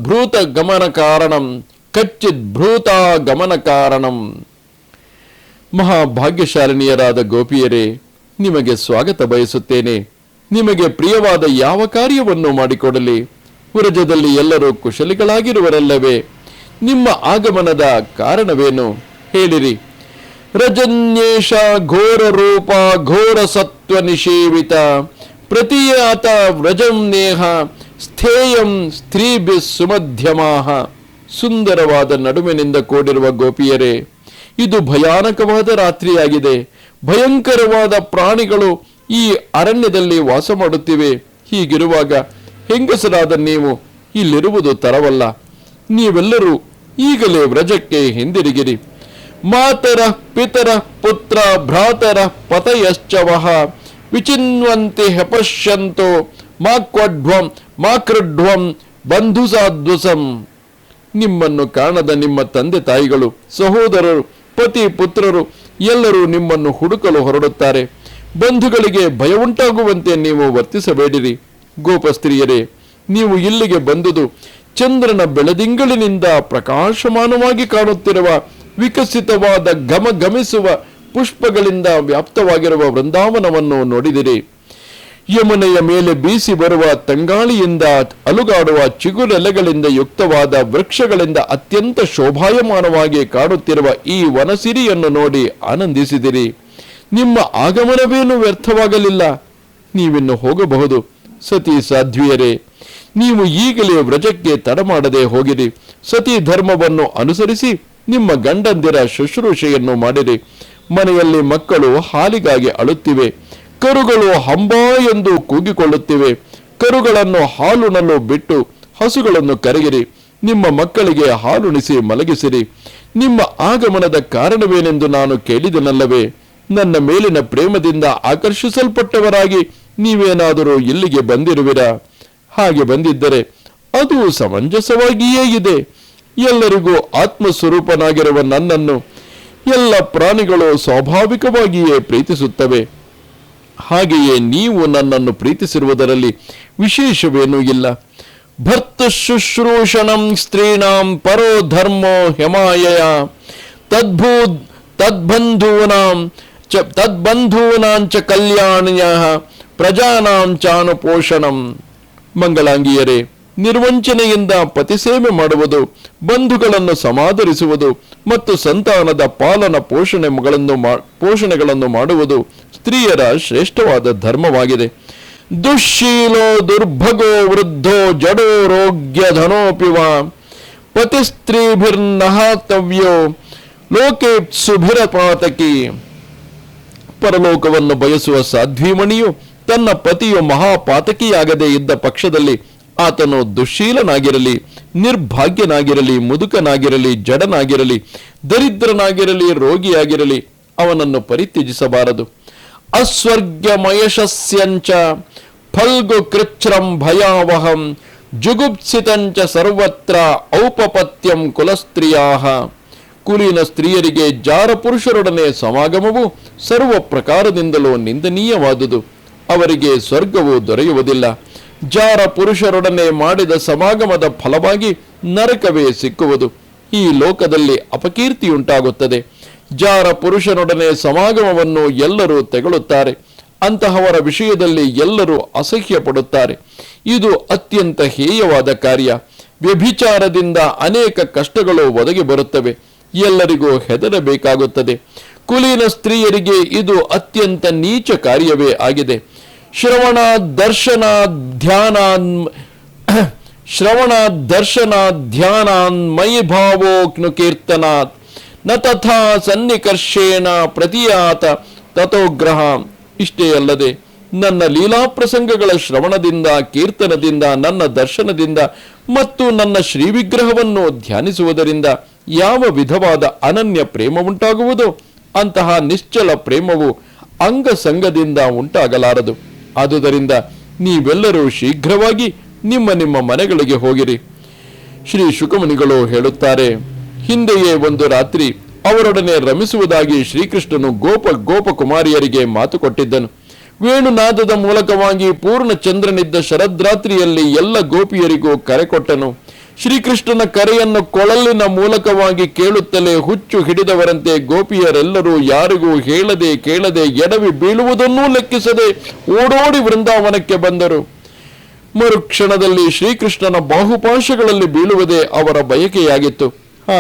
ಭ್ರೂತ ಗಮನ ಕಾರಣಂ ಕಚ್ಚಿದ್ ಭ್ರೂತ ಗಮನ ಕಾರಣಂ. ಮಹಾಭಾಗ್ಯಶಾಲಿನಿಯರಾದ ಗೋಪಿಯರೇ, ನಿಮಗೆ ಸ್ವಾಗತ ಬಯಸುತ್ತೇನೆ. ನಿಮಗೆ ಪ್ರಿಯವಾದ ಯಾವ ಕಾರ್ಯವನ್ನು ಮಾಡಿಕೊಡಲಿ? ವ್ರಜದಲ್ಲಿ ಎಲ್ಲರೂ ಕುಶಲಿಗಳಾಗಿರುವರಲ್ಲವೇ? ನಿಮ್ಮ ಆಗಮನದ ಕಾರಣವೇನು ಹೇಳಿರಿ. ರಜನ್ಯೇಷ ಘೋರ ರೂಪ ಘೋರ ಸತ್ವ ನಿಷೇವಿತ ಪ್ರತೀಯಾತ ವ್ರಜಂ ನೇಹ ಸ್ಥೇಯಂ ಸ್ತ್ರೀಭಿ ಸುಮಧ್ಯಮಾಹ. ಸುಂದರವಾದ ನಡುವಿನಿಂದ ಕೂಡಿರುವ ಗೋಪಿಯರೇ, ಇದು ಭಯಾನಕವಾದ ರಾತ್ರಿಯಾಗಿದೆ. ಭಯಂಕರವಾದ ಪ್ರಾಣಿಗಳು ಈ ಅರಣ್ಯದಲ್ಲಿ ವಾಸ ಮಾಡುತ್ತಿವೆ. ಹೀಗಿರುವಾಗ ಹೆಂಗಸರಾದ ನೀವು ಇಲ್ಲಿರುವುದು ತರವಲ್ಲ. ನೀವೆಲ್ಲರೂ ಈಗಲೇ ವ್ರಜಕ್ಕೆ ಹಿಂದಿರುಗಿರಿ. ಮಾತರ ಪಿತರ ಪುತ್ರ ಭ್ರಾತರ ಪತಯಶ್ಚವಃ ವಿಚಿನ್ವಂತಿ ಹೆಪಶ್ಯಂತೋ ಮಾಕ್ರಡ್ವಂ ಬಂಧು ಸಾಧ್ವಸಂ. ನಿಮ್ಮನ್ನು ಕಾಣದ ನಿಮ್ಮ ತಂದೆ ತಾಯಿಗಳು, ಸಹೋದರರು, ಪತಿ ಪುತ್ರರು ಎಲ್ಲರೂ ನಿಮ್ಮನ್ನು ಹುಡುಕಲು ಹೊರಡುತ್ತಾರೆ. ಬಂಧುಗಳಿಗೆ ಭಯವುಂಟಾಗುವಂತೆ ನೀವು ವರ್ತಿಸಬೇಡಿರಿ. ಗೋಪಸ್ತ್ರೀಯರೇ, ನೀವು ಇಲ್ಲಿಗೆ ಬಂದುದು ಚಂದ್ರನ ಬೆಳದಿಂಗಳಿನಿಂದ ಪ್ರಕಾಶಮಾನವಾಗಿ ಕಾಣುತ್ತಿರುವ ವಿಕಸಿತವಾದ ಗಮಗಮಿಸುವ ಪುಷ್ಪಗಳಿಂದ ವ್ಯಾಪ್ತವಾಗಿರುವ ವೃಂದಾವನವನ್ನು ನೋಡಿದಿರಿ. ಯಮುನೆಯ ಮೇಲೆ ಬೀಸಿ ಬರುವ ತಂಗಾಳಿಯಿಂದ ಅಲುಗಾಡುವ ಚಿಗುರೆಲೆಗಳಿಂದ ಯುಕ್ತವಾದ ವೃಕ್ಷಗಳಿಂದ ಅತ್ಯಂತ ಶೋಭಾಯಮಾನವಾಗಿ ಕಾಣುತ್ತಿರುವ ಈ ವನಸಿರಿಯನ್ನು ನೋಡಿ ಆನಂದಿಸಿದಿರಿ. ನಿಮ್ಮ ಆಗಮನವೇನು ವ್ಯರ್ಥವಾಗಲಿಲ್ಲ. ನೀವಿನ್ನು ಹೋಗಬಹುದು. ಸತಿ ಸಾಧ್ವಿಯರೇ, ನೀವು ಈಗಲೇ ವ್ರಜಕ್ಕೆ ತಡಮಾಡದೆ ಹೋಗಿರಿ. ಸತಿ ಧರ್ಮವನ್ನು ಅನುಸರಿಸಿ ನಿಮ್ಮ ಗಂಡಂದಿರ ಶುಶ್ರೂಷೆಯನ್ನು ಮಾಡಿರಿ. ಮನೆಯಲ್ಲಿ ಮಕ್ಕಳು ಹಾಲಿಗಾಗಿ ಅಳುತ್ತಿವೆ. ಕರುಗಳು ಹಂಬಾ ಎಂದು ಕೂಗಿಕೊಳ್ಳುತ್ತಿವೆ. ಕರುಗಳನ್ನು ಹಾಲುಣಲು ಬಿಟ್ಟು ಹಸುಗಳನ್ನು ಕರೆಗಿರಿ. ನಿಮ್ಮ ಮಕ್ಕಳಿಗೆ ಹಾಲುಣಿಸಿ ಮಲಗಿಸಿರಿ. ನಿಮ್ಮ ಆಗಮನದ ಕಾರಣವೇನೆಂದು ನಾನು ಕೇಳಿದನಲ್ಲವೇ? ನನ್ನ ಮೇಲಿನ ಪ್ರೇಮದಿಂದ ಆಕರ್ಷಿಸಲ್ಪಟ್ಟವರಾಗಿ ನೀವೇನಾದರೂ ಇಲ್ಲಿಗೆ ಬಂದಿರುವಿರಾ? ಹಾಗೆ ಬಂದಿದ್ದರೆ ಅದು ಸಮಂಜಸವಾಗಿಯೇ ಇದೆ. ಎಲ್ಲರಿಗೂ ಆತ್ಮಸ್ವರೂಪನಾಗಿರುವ ನನ್ನನ್ನು ಎಲ್ಲ ಪ್ರಾಣಿಗಳು ಸ್ವಾಭಾವಿಕವಾಗಿಯೇ ಪ್ರೀತಿಸುತ್ತವೆ. ಹಾಗೆಯೇ ನೀವು ನನ್ನನ್ನು ಪ್ರೀತಿಸಿರುವುದರಲ್ಲಿ ವಿಶೇಷವೇನೂ ಇಲ್ಲ. ಭರ್ತ ಶುಶ್ರೂಷಣಂ ಸ್ತ್ರೀಣಾಂ ಪರೋ ಧರ್ಮೋ ಹೆಮಾಯಯ ತದ್ಬಂಧೂನಾಂಚ ಕಲ್ಯಾಣ್ಯ ಪ್ರಜಾನಾಂ ಚಾನುಪೋಷಣಂ. ಮಂಗಳಾಂಗಿಯರೇ, ನಿರ್ವಂಚನೆಯಿಂದ ಪತಿಸೇವೆ ಮಾಡುವುದು, ಬಂಧುಗಳನ್ನು ಸಮಾದರಿಸುವುದು ಮತ್ತು ಸಂತಾನದ ಪಾಲನ ಪೋಷಣೆಗಳನ್ನು ಮಾಡುವುದು ಸ್ತ್ರೀಯರ ಶ್ರೇಷ್ಠವಾದ ಧರ್ಮವಾಗಿದೆ. ದುಶ್ಶೀಲೋ ದುರ್ಭಗೋ ವೃದ್ಧೋ ಜಡೋ ರೋಗ್ಯ ಧನೋಪಿವ ಪತಿಸ್ತ್ರೀಭಿರ್ನಹಾತವ್ಯೋ ಲೋಕೇಪ್ಸುಭಿರಪಾತಕಿ. ಪರಲೋಕವನ್ನು ಬಯಸುವ ಸಾಧ್ವೀಮಣಿಯು ತನ್ನ ಪತಿಯು ಮಹಾಪಾತಕಿಯಾಗದೇ ಇದ್ದ ಪಕ್ಷದಲ್ಲಿ ಆತನು ದುಶ್ಶೀಲನಾಗಿರಲಿ, ನಿರ್ಭಾಗ್ಯನಾಗಿರಲಿ, ಮುದುಕನಾಗಿರಲಿ, ಜಡನಾಗಿರಲಿ, ದರಿದ್ರನಾಗಿರಲಿ, ರೋಗಿಯಾಗಿರಲಿ ಅವನನ್ನು ಪರಿತ್ಯಜಿಸಬಾರದು. ಅಸ್ವರ್ಗಮಯಶಸ್ಯಂಚ ಫಲ್ಗು ಕೃಚ್ಛ್ರಂ ಭಯಾವಹಂ ಜುಗುಪ್ಸಿತಂಚ ಸರ್ವತ್ರ ಔಪಪತ್ಯಂ ಕುಲಸ್ತ್ರೀಯಾಹ. ಕುಲೀನ ಸ್ತ್ರೀಯರಿಗೆ ಜಾರ ಪುರುಷರೊಡನೆ ಸಮಾಗಮವು ಸರ್ವ ಪ್ರಕಾರದಿಂದಲೂ ನಿಂದನೀಯವಾದುದು. ಅವರಿಗೆ ಸ್ವರ್ಗವು ದೊರೆಯುವುದಿಲ್ಲ. ಜಾರ ಪುರುಷರೊಡನೆ ಮಾಡಿದ ಸಮಾಗಮದ ಫಲವಾಗಿ ನರಕವೇ ಸಿಕ್ಕುವುದು. ಈ ಲೋಕದಲ್ಲಿ ಅಪಕೀರ್ತಿಯುಂಟಾಗುತ್ತದೆ. ಜಾರ ಪುರುಷನೊಡನೆ ಸಮಾಗಮವನ್ನು ಎಲ್ಲರೂ ತೆಗಳುತ್ತಾರೆ. ಅಂತಹವರ ವಿಷಯದಲ್ಲಿ ಎಲ್ಲರೂ ಅಸಹ್ಯ ಪಡುತ್ತಾರೆ. ಇದು ಅತ್ಯಂತ ಹೇಯವಾದ ಕಾರ್ಯ. ವ್ಯಭಿಚಾರದಿಂದ ಅನೇಕ ಕಷ್ಟಗಳು ಒದಗಿ ಬರುತ್ತವೆ. ಎಲ್ಲರಿಗೂ ಹೆದರಬೇಕಾಗುತ್ತದೆ. ಕುಲೀನ ಸ್ತ್ರೀಯರಿಗೆ ಇದು ಅತ್ಯಂತ ನೀಚ ಕಾರ್ಯವೇ ಆಗಿದೆ. ಶ್ರವಣ ದರ್ಶನ ಧ್ಯಾನಾನ್ಮಯಿ ಭಾವೋಕ್ನು ಕೀರ್ತನಾತ್ ನ ತಥಾ ಸನ್ನಿಕರ್ಷೇಣ ಪ್ರತಿಯಾತ ತಥೋಗ್ರಹ. ಇಷ್ಟೇ ಅಲ್ಲದೆ ನನ್ನ ಲೀಲಾ ಪ್ರಸಂಗಗಳ ಶ್ರವಣದಿಂದ, ಕೀರ್ತನದಿಂದ, ನನ್ನ ದರ್ಶನದಿಂದ ಮತ್ತು ನನ್ನ ಶ್ರೀವಿಗ್ರಹವನ್ನು ಧ್ಯಾನಿಸುವುದರಿಂದ ಯಾವ ವಿಧವಾದ ಅನನ್ಯ ಪ್ರೇಮ ಉಂಟಾಗುವುದೋ ಅಂತಹ ನಿಶ್ಚಲ ಪ್ರೇಮವು ಅಂಗಸಂಗದಿಂದ ಉಂಟಾಗಲಾರದು. ಆದುದರಿಂದ ನೀವೆಲ್ಲರೂ ಶೀಘ್ರವಾಗಿ ನಿಮ್ಮ ನಿಮ್ಮ ಮನೆಗಳಿಗೆ ಹೋಗಿರಿ. ಶ್ರೀ ಶುಕಮುನಿಗಳು ಹೇಳುತ್ತಾರೆ, ಹಿಂದೆಯೇ ಒಂದು ರಾತ್ರಿ ಅವರೊಡನೆ ರಮಿಸುವುದಾಗಿ ಶ್ರೀಕೃಷ್ಣನು ಗೋಪಕುಮಾರಿಯರಿಗೆ ಮಾತು ಕೊಟ್ಟಿದ್ದನು. ವೇಣುನಾದದ ಮೂಲಕವಾಗಿ ಪೂರ್ಣ ಚಂದ್ರನಿದ್ದ ಶರದ್ರಾತ್ರಿಯಲ್ಲಿ ಎಲ್ಲ ಗೋಪಿಯರಿಗೂ ಕರೆ ಕೊಟ್ಟನು. ಶ್ರೀಕೃಷ್ಣನ ಕರೆಯನ್ನು ಕೊಳಲಿನ ಮೂಲಕವಾಗಿ ಕೇಳುತ್ತಲೇ ಹುಚ್ಚು ಹಿಡಿದವರಂತೆ ಗೋಪಿಯರೆಲ್ಲರೂ ಯಾರಿಗೂ ಹೇಳದೆ ಕೇಳದೆ ಎಡವಿ ಬೀಳುವುದನ್ನೂ ಲೆಕ್ಕಿಸದೆ ಓಡೋಡಿ ವೃಂದಾವನಕ್ಕೆ ಬಂದರು. ಮರುಕ್ಷಣದಲ್ಲಿ ಶ್ರೀಕೃಷ್ಣನ ಬಾಹುಪಾಶಗಳಲ್ಲಿ ಬೀಳುವುದೇ ಅವರ ಬಯಕೆಯಾಗಿತ್ತು.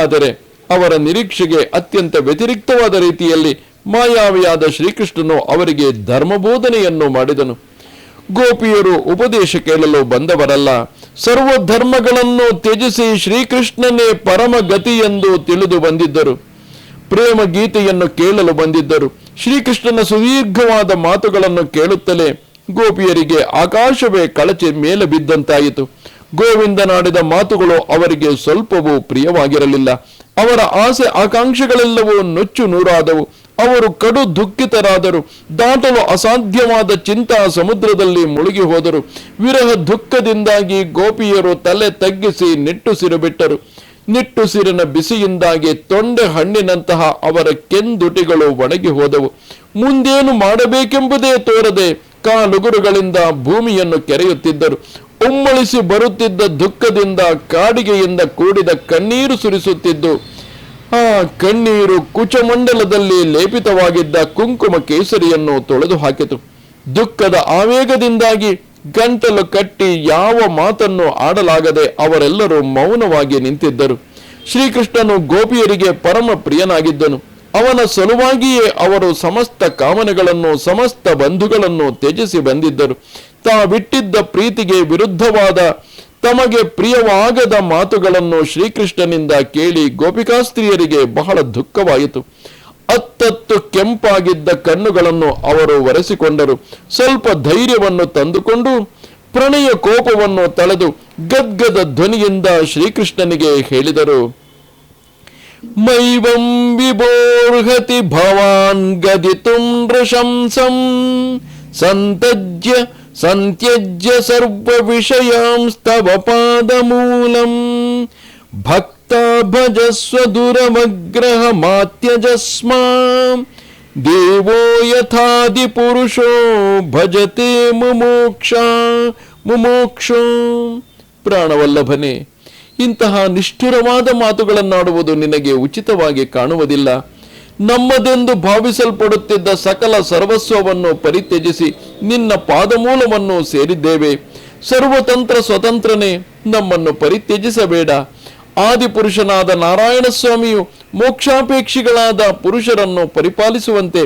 ಆದರೆ ಅವರ ನಿರೀಕ್ಷೆಗೆ ಅತ್ಯಂತ ವ್ಯತಿರಿಕ್ತವಾದ ರೀತಿಯಲ್ಲಿ ಮಾಯಾವಿಯಾದ ಶ್ರೀಕೃಷ್ಣನು ಅವರಿಗೆ ಧರ್ಮಬೋಧನೆಯನ್ನು ಮಾಡಿದನು. ಗೋಪಿಯರು ಉಪದೇಶ ಕೇಳಲು ಬಂದವರಲ್ಲ, ಸರ್ವ ಧರ್ಮಗಳನ್ನು ತ್ಯಜಿಸಿ ಶ್ರೀಕೃಷ್ಣನೇ ಪರಮ ಗತಿ ಎಂದು ತಿಳಿದು ಬಂದಿದ್ದರು. ಪ್ರೇಮ ಗೀತೆಯನ್ನು ಕೇಳಲು ಬಂದಿದ್ದರು. ಶ್ರೀಕೃಷ್ಣನ ಸುದೀರ್ಘವಾದ ಮಾತುಗಳನ್ನು ಕೇಳುತ್ತಲೇ ಗೋಪಿಯರಿಗೆ ಆಕಾಶವೇ ಕಳಚಿ ಮೇಲೆ ಬಿದ್ದಂತಾಯಿತು. ಗೋವಿಂದನಾಡಿದ ಮಾತುಗಳು ಅವರಿಗೆ ಸ್ವಲ್ಪವೂ ಪ್ರಿಯವಾಗಿರಲಿಲ್ಲ. ಅವರ ಆಸೆ ಆಕಾಂಕ್ಷೆಗಳೆಲ್ಲವೂ ನುಚ್ಚು ನೂರಾದವು. ಅವರು ಕಡು ದುಃಖಿತರಾದರು. ದಾಟಲು ಅಸಾಧ್ಯವಾದ ಚಿಂತಾ ಸಮುದ್ರದಲ್ಲಿ ಮುಳುಗಿ ಹೋದರು. ವಿರಹ ದುಃಖದಿಂದಾಗಿ ಗೋಪಿಯರು ತಲೆ ತಗ್ಗಿಸಿ ನಿಟ್ಟುಸಿರು ಬಿಟ್ಟರು. ನಿಟ್ಟುಸಿರಿನ ಬಿಸಿಯಿಂದಾಗಿ ತೊಂಡೆ ಹಣ್ಣಿನಂತಹ ಅವರ ಕೆಂದುಟಿಗಳು ಒಣಗಿ ಹೋದವು. ಮುಂದೇನು ಮಾಡಬೇಕೆಂಬುದೇ ತೋರದೆ ಕಾಲುಗುರುಗಳಿಂದ ಭೂಮಿಯನ್ನು ಕೆರೆಯುತ್ತಿದ್ದರು. ಉಮ್ಮಳಿಸಿ ಬರುತ್ತಿದ್ದ ದುಃಖದಿಂದ ಕಾಡಿಗೆಯಿಂದ ಕೂಡಿದ ಕಣ್ಣೀರು ಸುರಿಸುತ್ತಿದ್ದು ಆ ಕಣ್ಣೀರು ಕುಚಮಂಡಲದಲ್ಲಿ ಲೇಪಿತವಾಗಿದ್ದ ಕುಂಕುಮ ಕೇಸರಿಯನ್ನು ತೊಳೆದು ಹಾಕಿತು. ದುಃಖದ ಆವೇಗದಿಂದಾಗಿ ಗಂಟಲು ಕಟ್ಟಿ ಯಾವ ಮಾತನ್ನು ಆಡಲಾಗದೆ ಅವರೆಲ್ಲರೂ ಮೌನವಾಗಿ ನಿಂತಿದ್ದರು. ಶ್ರೀಕೃಷ್ಣನು ಗೋಪಿಯರಿಗೆ ಪರಮ ಪ್ರಿಯನಾಗಿದ್ದನು. ಅವನ ಸಲುವಾಗಿಯೇ ಅವರು ಸಮಸ್ತ ಕಾಮನೆಗಳನ್ನು ಸಮಸ್ತ ಬಂಧುಗಳನ್ನು ತ್ಯಜಿಸಿ ಬಂದಿದ್ದರು. ತಾವಿಟ್ಟಿದ್ದ ಪ್ರೀತಿಗೆ ವಿರುದ್ಧವಾದ ತಮಗೆ ಪ್ರಿಯವಾಗದ ಮಾತುಗಳನ್ನು ಶ್ರೀಕೃಷ್ಣನಿಂದ ಕೇಳಿ ಗೋಪಿಕಾಸ್ತ್ರೀಯರಿಗೆ ಬಹಳ ದುಃಖವಾಯಿತು. ಅತ್ತತ್ತು ಕೆಂಪಾಗಿದ್ದ ಕಣ್ಣುಗಳನ್ನು ಅವರು ಒರೆಸಿಕೊಂಡರು. ಸ್ವಲ್ಪ ಧೈರ್ಯವನ್ನು ತಂದುಕೊಂಡು ಪ್ರಣಯ ಕೋಪವನ್ನು ತಳೆದು ಗದ್ಗದ ಧ್ವನಿಯಿಂದ ಶ್ರೀಕೃಷ್ಣನಿಗೆ ಹೇಳಿದರು, ಮೈವಂ ವಿಬೋರ್ಹತಿ ಭವಾನ್ ಗದಿತುಂ ನೃಶಂಸಂ ಸಂತ್ಯಜ್ಯ ಸರ್ವ ವಿಷಯಾಂಸ್ತವ ಪಾದಮೂಲಂ ಭಕ್ತ ಭಜಸ್ವ ದುರಮಗ್ರಹ ಮಾತ್ಯಜಸ್ಮಾಂ ದೇವೋ ಯಥಾದಿ ಪುರುಷೋ ಭಜತೆ ಮುಮೋಕ್ಷೋ. ಪ್ರಾಣವಲ್ಲಭನೇ, ಇಂತಹ ನಿಷ್ಠುರವಾದ ಮಾತುಗಳನ್ನಾಡುವುದು ನಿನಗೆ ಉಚಿತವಾಗಿ ಕಾಣುವುದಿಲ್ಲ. ನಮ್ಮದೆಂದು ಭಾವಿಸಲ್ಪಡುತ್ತಿದ್ದ ಸಕಲ ಸರ್ವಸ್ವವನ್ನು ಪರಿತ್ಯಜಿಸಿ ನಿನ್ನ ಪಾದಮೂಲವನ್ನು ಸೇರಿದ್ದೇವೆ. ಸರ್ವತಂತ್ರ ಸ್ವತಂತ್ರನೇ, ನಮ್ಮನ್ನು ಪರಿತ್ಯಜಿಸಬೇಡ. ಆದಿಪುರುಷನಾದ ನಾರಾಯಣ ಸ್ವಾಮಿಯು ಮೋಕ್ಷಾಪೇಕ್ಷಿಗಳಾದ ಪುರುಷರನ್ನು ಪರಿಪಾಲಿಸುವಂತೆ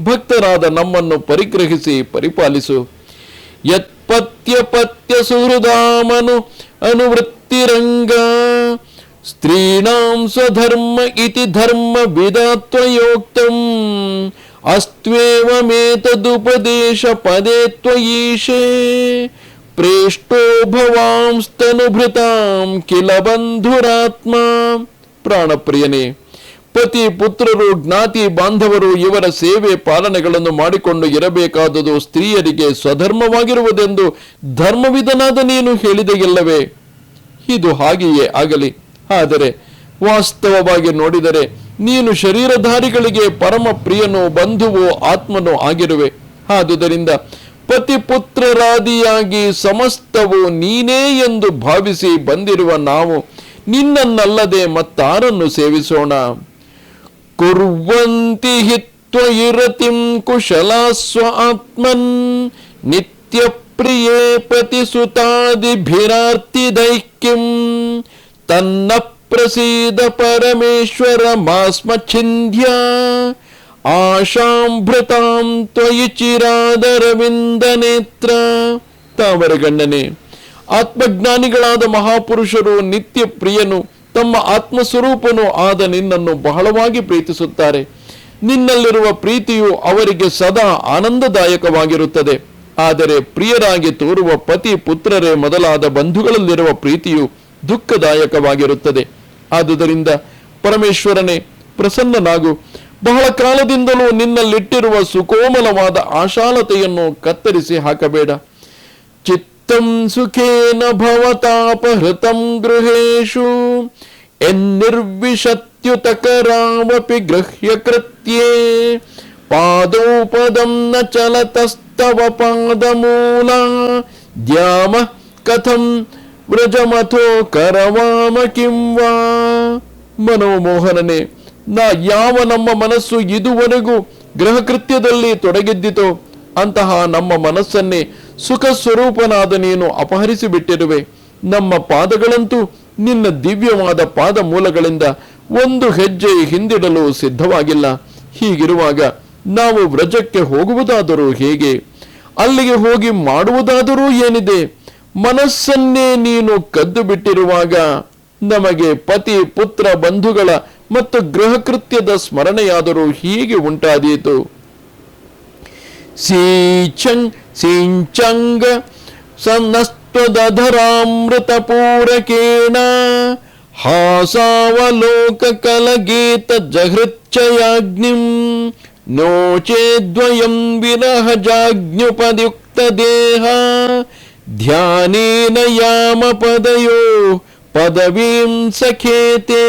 ಭಕ್ತರಾದ ನಮ್ಮನ್ನು ಪರಿಗ್ರಹಿಸಿ ಪರಿಪಾಲಿಸು. ಯತ್ಪತ್ಯ ಸುಹೃದಾಮನು ಅನುವೃತ್ತಿರಂಗ ಸ್ತ್ರೀಣಾಂ ಸ್ವಧರ್ಮ ಇತಿ ಧರ್ಮ ವಿಧಾತ್ವಯೋಕ್ತಂ ಅಸ್ತ್ವೇವಮೇತದುಪದೇಶ ಪದೇ ತ್ವಯೀಶೇ ಪ್ರೇಷ್ಟೋ ಭವಾಂಸ್ತನುಭೃತಾಂ ಕಿಲ ಬಂಧುರಾತ್ಮ. ಪ್ರಾಣಪ್ರಿಯನೇ, ಪತಿ ಪುತ್ರರು ಜ್ಞಾತಿ ಬಾಂಧವರು ಇವರ ಸೇವೆ ಪಾಲನೆಗಳನ್ನು ಮಾಡಿಕೊಂಡು ಇರಬೇಕಾದುದು ಸ್ತ್ರೀಯರಿಗೆ ಸ್ವಧರ್ಮವಾಗಿರುವುದೆಂದು ಧರ್ಮವಿಧನಾದ ನೀನು ಹೇಳಿದೆಯಲ್ಲವೇ? ಇದು ಹಾಗೆಯೇ ಆಗಲಿ. ಆದರೆ ವಾಸ್ತವವಾಗಿ ನೋಡಿದರೆ ನೀನು ಶರೀರಧಾರಿಗಳಿಗೆ ಪರಮ ಪ್ರಿಯನೋ ಬಂಧುವೋ ಆತ್ಮನೋ ಆಗಿರುವೆ. ಆದುದರಿಂದ ಪತಿಪುತ್ರರಾದಿಯಾಗಿ ಸಮಸ್ತವು ನೀನೇ ಎಂದು ಭಾವಿಸಿ ಬಂದಿರುವ ನಾವು ನಿನ್ನನ್ನಲ್ಲದೆ ಮತ್ತಾರನ್ನು ಸೇವಿಸೋಣ? ಕುರ್ವಂತಿ ಹಿತ್ವಯಿರತಿಂ ಕುಶಲಾಸ್ವ ಆತ್ಮನ್ ನಿತ್ಯ ಪ್ರಿಯೇ ಪತಿಸುತಾದಿಭಿರಾರ್ತಿ ದೈಕ್ಯಂ ತನ್ನ ಪ್ರಸೀದ ಪರಮೇಶ್ವರ ಮಾಸ್ಮಛಿಂದ್ಯ ಆಶಾಂಭೃತಾಂ ತ್ವಯಿ ಚಿರಾದರವಿಂದ ನೇತ್ರ. ತಾವರಗಣ್ಣನೆ, ಆತ್ಮಜ್ಞಾನಿಗಳಾದ ಮಹಾಪುರುಷರು ನಿತ್ಯ ಪ್ರಿಯನು ತಮ್ಮ ಆತ್ಮಸ್ವರೂಪನು ಆದ ನಿನ್ನನ್ನು ಬಹಳವಾಗಿ ಪ್ರೀತಿಸುತ್ತಾರೆ. ನಿನ್ನಲ್ಲಿರುವ ಪ್ರೀತಿಯು ಅವರಿಗೆ ಸದಾ ಆನಂದದಾಯಕವಾಗಿರುತ್ತದೆ. ಆದರೆ ಪ್ರಿಯರಾಗಿ ತೋರುವ ಪತಿ ಪುತ್ರರೇ ಮೊದಲಾದ ಬಂಧುಗಳಲ್ಲಿರುವ ಪ್ರೀತಿಯು ದುಃಖದಾಯಕವಾಗಿರುತ್ತದೆ. ಆದುದರಿಂದ ಪರಮೇಶ್ವರನೇ, ಪ್ರಸನ್ನನಾಗು. ಬಹಳ ಕಾಲದಿಂದಲೂ ನಿನ್ನಲ್ಲಿಟ್ಟಿರುವ ಸುಕೋಮಲವಾದ ಆಶಾಲತೆಯನ್ನು ಕತ್ತರಿಸಿ ಹಾಕಬೇಡ. ಚಿತ್ತಂ ಸುಖೇನ ಭವತಾಪಹೃತಂ ಗೃಹೇಶು ಎನ್ನಿರ್ವಿಶತ್ಯುತಕರಾಮಪಿ ಗೃಹ್ಯ ಕೃತ್ಯೇ ಪಾದೌ ಪದಂ ನ ಚಲತಸ್ತವ ಪಾದಮೂಲ ದ್ಯಾಮ ಕಥಂ ವ್ರಜಮಥೋ ಕರವಾಮ ಕಿಂವಾ. ಮನೋಮೋಹನನೇ, ಯಾವ ನಮ್ಮ ಮನಸ್ಸು ಇದುವರೆಗೂ ಗೃಹಕೃತ್ಯದಲ್ಲಿ ತೊಡಗಿದ್ದಿತೋ ಅಂತಹ ನಮ್ಮ ಮನಸ್ಸನ್ನೇ ಸುಖ ಸ್ವರೂಪನಾದ ನೀನು ಅಪಹರಿಸಿಬಿಟ್ಟಿರುವೆ. ನಮ್ಮ ಪಾದಗಳಂತೂ ನಿನ್ನ ದಿವ್ಯವಾದ ಪಾದ ಮೂಲಗಳಿಂದ ಒಂದು ಹೆಜ್ಜೆ ಹಿಂದಿಡಲು ಸಿದ್ಧವಾಗಿಲ್ಲ. ಹೀಗಿರುವಾಗ ನಾವು ವ್ರಜಕ್ಕೆ ಹೋಗುವುದಾದರೂ ಹೇಗೆ? ಅಲ್ಲಿಗೆ ಹೋಗಿ ಮಾಡುವುದಾದರೂ ಏನಿದೆ? ಮನಸ್ಸನ್ನೇ ನೀನು ಕದ್ದು ಬಿಟ್ಟಿರುವಾಗ ನಮಗೆ ಪತಿ ಪುತ್ರ ಬಂಧುಗಳ ಮತ್ತು ಗೃಹಕೃತ್ಯದ ಸ್ಮರಣೆಯಾದರೂ ಹೀಗೆ ಉಂಟಾದೀತು. ಸಿಂಚಂಗ ಸನ್ನಸ್ತ್ವದಧರಾಮೃತ ಪೂರಕೇಣ ಹಾಸಾವಲೋಕ ಕಲಗೀತ ಜಹೃಚ್ಛಯಾಗ್ನಿಂ ನೋಚೇದ್ವಯಂ ವಿರಹಜಾಜ್ಞುಪಯುಕ್ತ ದೇಹ ಧ್ಯಾನೇನ ಯಾಮ ಪದಯೋ ಪದವೀಂ ಸಖೇತೆ.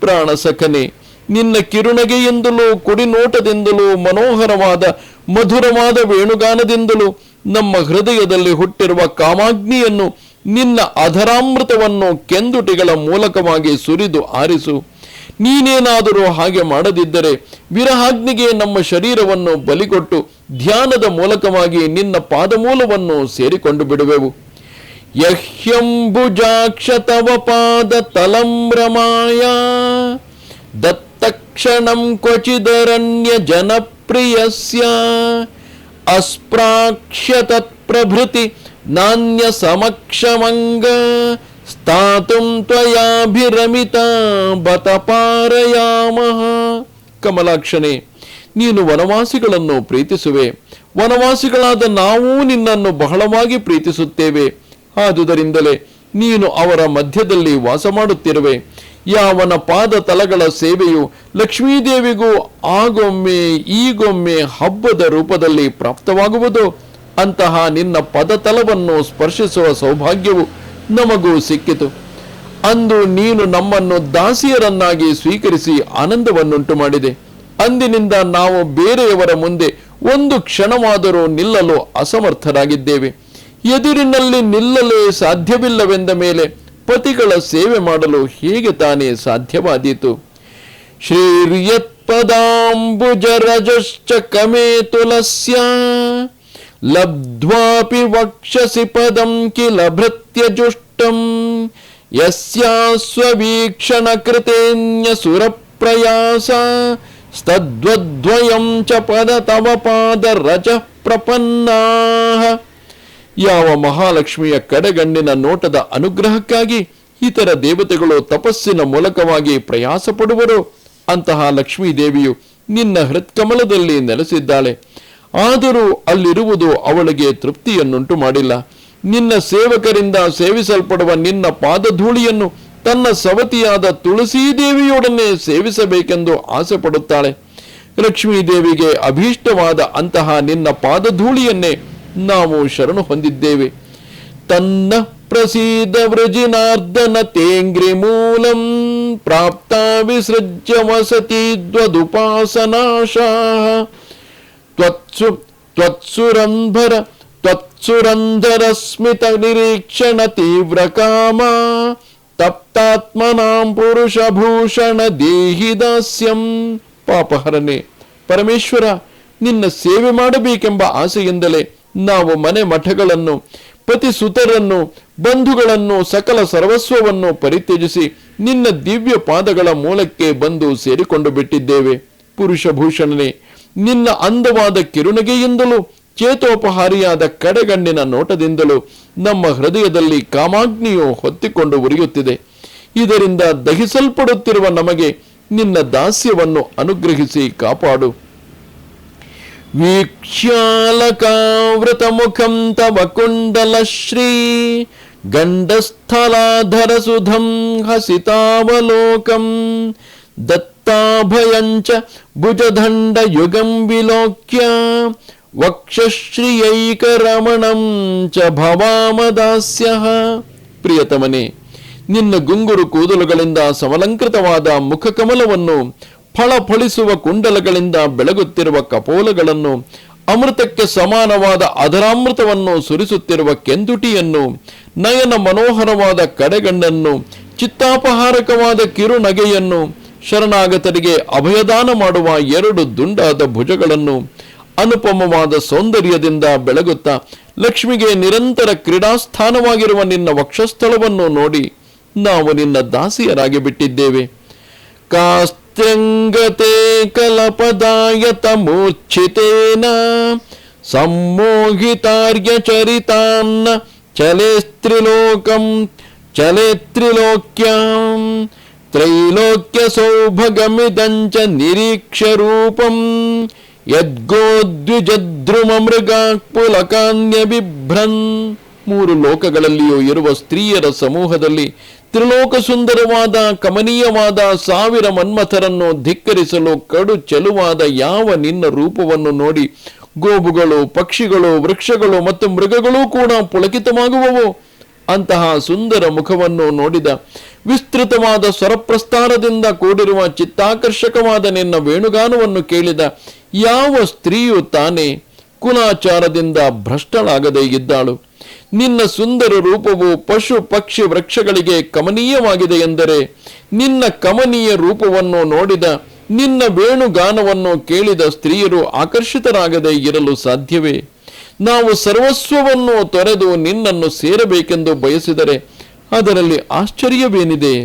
ಪ್ರಾಣಸಖನೆ, ನಿನ್ನ ಕಿರುನಗೆಯಿಂದಲೂ ಕುಡಿನೋಟದಿಂದಲೂ ಮನೋಹರವಾದ ಮಧುರವಾದ ವೇಣುಗಾನದಿಂದಲೂ ನಮ್ಮ ಹೃದಯದಲ್ಲಿ ಹುಟ್ಟಿರುವ ಕಾಮಾಗ್ನಿಯನ್ನು ನಿನ್ನ ಅಧರಾಮೃತವನ್ನು ಕೆಂದುಟಿಗಳ ಮೂಲಕವಾಗಿ ಸುರಿದು ಆರಿಸು. ನೀನೇನಾದರೂ ಹಾಗೆ ಮಾಡದಿದ್ದರೆ ವಿರಹಾಗ್ನಿಗೆ ನಮ್ಮ ಶರೀರವನ್ನು ಬಲಿಕೊಟ್ಟು ಧ್ಯಾನದ ಮೂಲಕವಾಗಿ ನಿನ್ನ ಪಾದಮೂಲವನ್ನು ಸೇರಿಕೊಂಡು ಬಿಡುವೆವು. ಯಹ್ಯಂಬುಜಾಕ್ಷ ತವ ಪಾದ ತಲಂ ರಮಾಯ ದತ್ತಕ್ಷಣಂ ಕ್ವಚಿದರಣ್ಯ ಜನಪ್ರಿಯಸ್ಯ ಅಸ್ಪ್ರಾಕ್ಷ್ಯ ತತ್ಪ್ರಭೃತಿ ನಾನ್ಯ ಸಮಕ್ಷಮಂಗ ಸ್ಥಾತುಂ ತ್ವಯಾಭಿರಮಿತ ಬತ ಪಾರಯಾಮಃ. ಕಮಲಾಕ್ಷನೇ, ನೀನು ವನವಾಸಿಗಳನ್ನು ಪ್ರೀತಿಸುವೆ. ವನವಾಸಿಗಳಾದ ನಾವು ನಿನ್ನನ್ನು ಬಹಳವಾಗಿ ಪ್ರೀತಿಸುತ್ತೇವೆ. ಆದುದರಿಂದಲೇ ನೀನು ಅವರ ಮಧ್ಯದಲ್ಲಿ ವಾಸ ಮಾಡುತ್ತಿರುವೆ. ಯಾವನ ಪಾದ ತಲಗಳ ಸೇವೆಯು ಲಕ್ಷ್ಮೀದೇವಿಗೂ ಆಗೊಮ್ಮೆ ಈಗೊಮ್ಮೆ ಹಬ್ಬದ ರೂಪದಲ್ಲಿ ಪ್ರಾಪ್ತವಾಗುವುದೋ ಅಂತಹ ನಿನ್ನ ಪದತಲವನ್ನು ಸ್ಪರ್ಶಿಸುವ ಸೌಭಾಗ್ಯವು ನಮಗೂ ಸಿಕ್ಕಿತು. ಅಂದು ನೀನು ನಮ್ಮನ್ನು ದಾಸಿಯರನ್ನಾಗಿ ಸ್ವೀಕರಿಸಿ ಆನಂದವನ್ನುಂಟು ಮಾಡಿದೆ. ಅಂದಿನಿಂದ ನಾವು ಬೇರೆಯವರ ಮುಂದೆ ಒಂದು ಕ್ಷಣವಾದರೂ ನಿಲ್ಲಲು ಅಸಮರ್ಥರಾಗಿದ್ದೇವೆ. ಎದುರಿನಲ್ಲಿ ನಿಲ್ಲಲೇ ಸಾಧ್ಯವಿಲ್ಲವೆಂದ ಮೇಲೆ ಪತಿಗಳ ಸೇವೆ ಮಾಡಲು ಹೇಗೆ ತಾನೇ ಸಾಧ್ಯವಾದೀತು? ಶ್ರೀರ್ಯತ್ಪದಾಂಬುಜರಜಶ್ಚ ಕಮೇತುಲಸ್ಯ ಲಬ್ಧ್ವಾಪಿ ವಕ್ಷಸಿ ಪದಂ ಕಿಲ ಭೃತ್ಯಜುಷ್ಟಂ ಯಸ್ಯಾಸ್ವವೀಕ್ಷಣ ಕೃತೇನ್ಯ ಸುರಪ್ರಯಾಸ ಸ್ತದ್ವದ್ವಯಂ ಚ ಪದ ತವ ಪಾದ ರಜ ಪ್ರಪನ್ನಾಃ. ಯಾವ ಮಹಾಲಕ್ಷ್ಮಿಯ ಕಡೆಗಣ್ಣಿನ ನೋಟದ ಅನುಗ್ರಹಕ್ಕಾಗಿ ಇತರ ದೇವತೆಗಳು ತಪಸ್ಸಿನ ಮೂಲಕವಾಗಿ ಪ್ರಯಾಸ ಪಡುವರೋ ಅಂತಹ ಲಕ್ಷ್ಮೀ ದೇವಿಯು ನಿನ್ನ ಹೃತ್ಕಮಲದಲ್ಲಿ ನೆಲೆಸಿದ್ದಾಳೆ. ಆದರೂ ಅಲ್ಲಿರುವುದು ಅವಳಿಗೆ ತೃಪ್ತಿಯನ್ನುಂಟು ಮಾಡಿಲ್ಲ. ನಿನ್ನ ಸೇವಕರಿಂದ ಸೇವಿಸಲ್ಪಡುವ ನಿನ್ನ ಪಾದಧೂಳಿಯನ್ನು ತನ್ನ ಸವತಿಯಾದ ತುಳಸೀದೇವಿಯೊಡನೆ ಸೇವಿಸಬೇಕೆಂದು ಆಸೆ ಪಡುತ್ತಾಳೆ. ಲಕ್ಷ್ಮೀದೇವಿಗೆ ಅಭೀಷ್ಟವಾದ ಅಂತಹ ನಿನ್ನ ಪಾದಧೂಳಿಯನ್ನೇ ನಾವು ಶರಣು ಹೊಂದಿದ್ದೇವೆ. ತನ್ನ ಪ್ರಸೀದ ವೃಜಿನಾರ್ದನ ತೇಂಗ್ರಿ ಮೂಲಂ ಪ್ರಾಪ್ತ ವಿಸೃಜ್ಯ ವಸತಿ ದ್ವದುಪಾಸನಾಶಾ ತ್ವತ್ಸುರಂಧರ ಸ್ಮಿತ ನಿರೀಕ್ಷಣ ತೀವ್ರ ಕಾಮ ತಪ್ತಾತ್ಮನಾಂ ಪುರುಷಭೂಷಣ ದೇಹಿ ದಾಸ್ಯಂ. ಪಾಪಹರನೆ ಪರಮೇಶ್ವರ, ನಿನ್ನ ಸೇವೆ ಮಾಡಬೇಕೆಂಬ ಆಸೆಯಿಂದಲೇ ನಾವು ಮನೆ ಮಠಗಳನ್ನು, ಪತಿ ಸುತರನ್ನು, ಬಂಧುಗಳನ್ನು, ಸಕಲ ಸರ್ವಸ್ವವನ್ನು ಪರಿತ್ಯಜಿಸಿ ನಿನ್ನ ದಿವ್ಯ ಪಾದಗಳ ಮೂಲಕ್ಕೆ ಬಂದು ಸೇರಿಕೊಂಡು ಬಿಟ್ಟಿದ್ದೇವೆ. ಪುರುಷಭೂಷಣನೆ, ನಿನ್ನ ಅಂದವಾದ ಕಿರುನಗೆಯಿಂದಲೂ ಚೇತೋಪಹಾರಿಯಾದ ಕಡೆಗಣ್ಣಿನ ನೋಟದಿಂದಲೂ ನಮ್ಮ ಹೃದಯದಲ್ಲಿ ಕಾಮಾಗ್ನಿಯು ಹೊತ್ತಿಕೊಂಡು ಉರಿಯುತ್ತಿದೆ. ಇದರಿಂದ ದಹಿಸಲ್ಪಡುತ್ತಿರುವ ನಮಗೆ ನಿನ್ನ ದಾಸ್ಯವನ್ನು ಅನುಗ್ರಹಿಸಿ ಕಾಪಾಡು. ವೀಕ್ಷ್ಯಾಲಕಾವೃತ ಮುಖಂ ತವ ಕುಂಡಲ ಶ್ರೀ ಗಂಡಸ್ಥಲಾಧರಸುಧಂ ಹಸಿತಾವಲೋಕಂ ದತ್ತಾಭಯಂಚ ಭುಜದಂಡ ಯುಗಂ ವಿಲೋಕ್ಯ ವಕ್ಷಶ್ರಿಯೈಕರಮಣಂ ಚ ಭವಾಮದಾಸ್ಯಃ. ಪ್ರಿಯತಮನೇ, ನಿನ್ನ ಗುಂಗುರು ಕೂದಲುಗಳಿಂದ ಸಮಲಂಕೃತವಾದ ಮುಖಕಮಲವನ್ನು, ಫಳಫಳಿಸುವ ಕುಂಡಲಗಳಿಂದ ಬೆಳಗುತ್ತಿರುವ ಕಪೋಲಗಳನ್ನು, ಅಮೃತಕ್ಕೆ ಸಮಾನವಾದ ಅದರಾಮೃತವನ್ನು ಸುರಿಸುತ್ತಿರುವ ಕೆಂದುಟಿಯನ್ನು, ನಯನ ಮನೋಹರವಾದ ಕಡೆಗಣ್ಣನ್ನು, ಚಿತ್ತಾಪಹಾರಕವಾದ ಕಿರುನಗೆಯನ್ನು, ಶರಣಾಗತರಿಗೆ ಅಭಯದಾನ ಮಾಡುವ 2 ದುಂಡಾದ ಭುಜಗಳನ್ನು, ಅನುಪಮವಾದ ಸೌಂದರ್ಯದಿಂದ ಬೆಳಗುತ್ತಾ ಲಕ್ಷ್ಮಿಗೆ ನಿರಂತರ ಕ್ರೀಡಾಸ್ಥಾನವಾಗಿರುವ ನಿನ್ನ ವಕ್ಷಸ್ಥಳವನ್ನು ನೋಡಿ ನಾವು ನಿನ್ನ ದಾಸಿಯರಾಗಿ ಬಿಟ್ಟಿದ್ದೇವೆ. ಕಾಸ್ತ್ಯಂಗತೆ ಕಲಪದಾಯತ ಮೂರ್ಛಿತೇನ ಸಮ್ಮೋಹಿತಾರ್ಯ ಚರಿತಾನ್ನ ಚಲೇಸ್ತ್ರಿಲೋಕಂ ಚಲೇತ್ರಿಲೋಕ್ಯಾಂ ತ್ರೈಲೋಕ್ಯ ಸೌಭಗಮಿದಂಚ ನಿರೀಕ್ಷ್ಯ ರೂಪಂ ಯದ್ಗೋದ್ವಿಜದ್ರುಮಮೃಗಾಕ್ಪುಲಕಾನ್ಯ ಬಿಭ್ರನ್. 3 ಲೋಕಗಳಲ್ಲಿಯೂ ಇರುವ ಸ್ತ್ರೀಯರ ಸಮೂಹದಲ್ಲಿ ತ್ರಿಲೋಕ ಸುಂದರವಾದ ಕಮನೀಯವಾದ 1000 ಮನ್ಮಥರನ್ನು ಧಿಕ್ಕರಿಸಲು ಕಡು ಚೆಲುವಾದ ಯಾವ ನಿನ್ನ ರೂಪವನ್ನು ನೋಡಿ ಗೋವುಗಳು, ಪಕ್ಷಿಗಳು, ವೃಕ್ಷಗಳು ಮತ್ತು ಮೃಗಗಳೂ ಕೂಡ ಪುಳಕಿತವಾಗುವವು. ಅಂತಹ ಸುಂದರ ಮುಖವನ್ನು ನೋಡಿದ, ವಿಸ್ತೃತವಾದ ಸ್ವರಪ್ರಸ್ತಾರದಿಂದ ಕೂಡಿರುವ ಚಿತ್ತಾಕರ್ಷಕವಾದ ನಿನ್ನ ವೇಣುಗಾನವನ್ನು ಕೇಳಿದ ಯಾವ ಸ್ತ್ರೀಯು ತಾನೇ ಕುಲಾಚಾರದಿಂದ ಭ್ರಷ್ಟಳಾಗದೇ ಇದ್ದಾಳು? ನಿನ್ನ ಸುಂದರ ರೂಪವು ಪಶು ಪಕ್ಷಿ ವೃಕ್ಷಗಳಿಗೆ ಕಮನೀಯವಾಗಿದೆ ಎಂದರೆ ನಿನ್ನ ಕಮನೀಯ ರೂಪವನ್ನು ನೋಡಿದ, ನಿನ್ನ ವೇಣುಗಾನವನ್ನು ಕೇಳಿದ ಸ್ತ್ರೀಯರು ಆಕರ್ಷಿತರಾಗದೇ ಇರಲು ಸಾಧ್ಯವೇ? ನಾವು ಸರ್ವಸ್ವವನ್ನು ತೊರೆದು ನಿನ್ನನ್ನು ಸೇರಬೇಕೆಂದು ಬಯಸಿದರೆ ಅದರಲ್ಲಿ ಆಶ್ಚರ್ಯವೇನಿದೆ?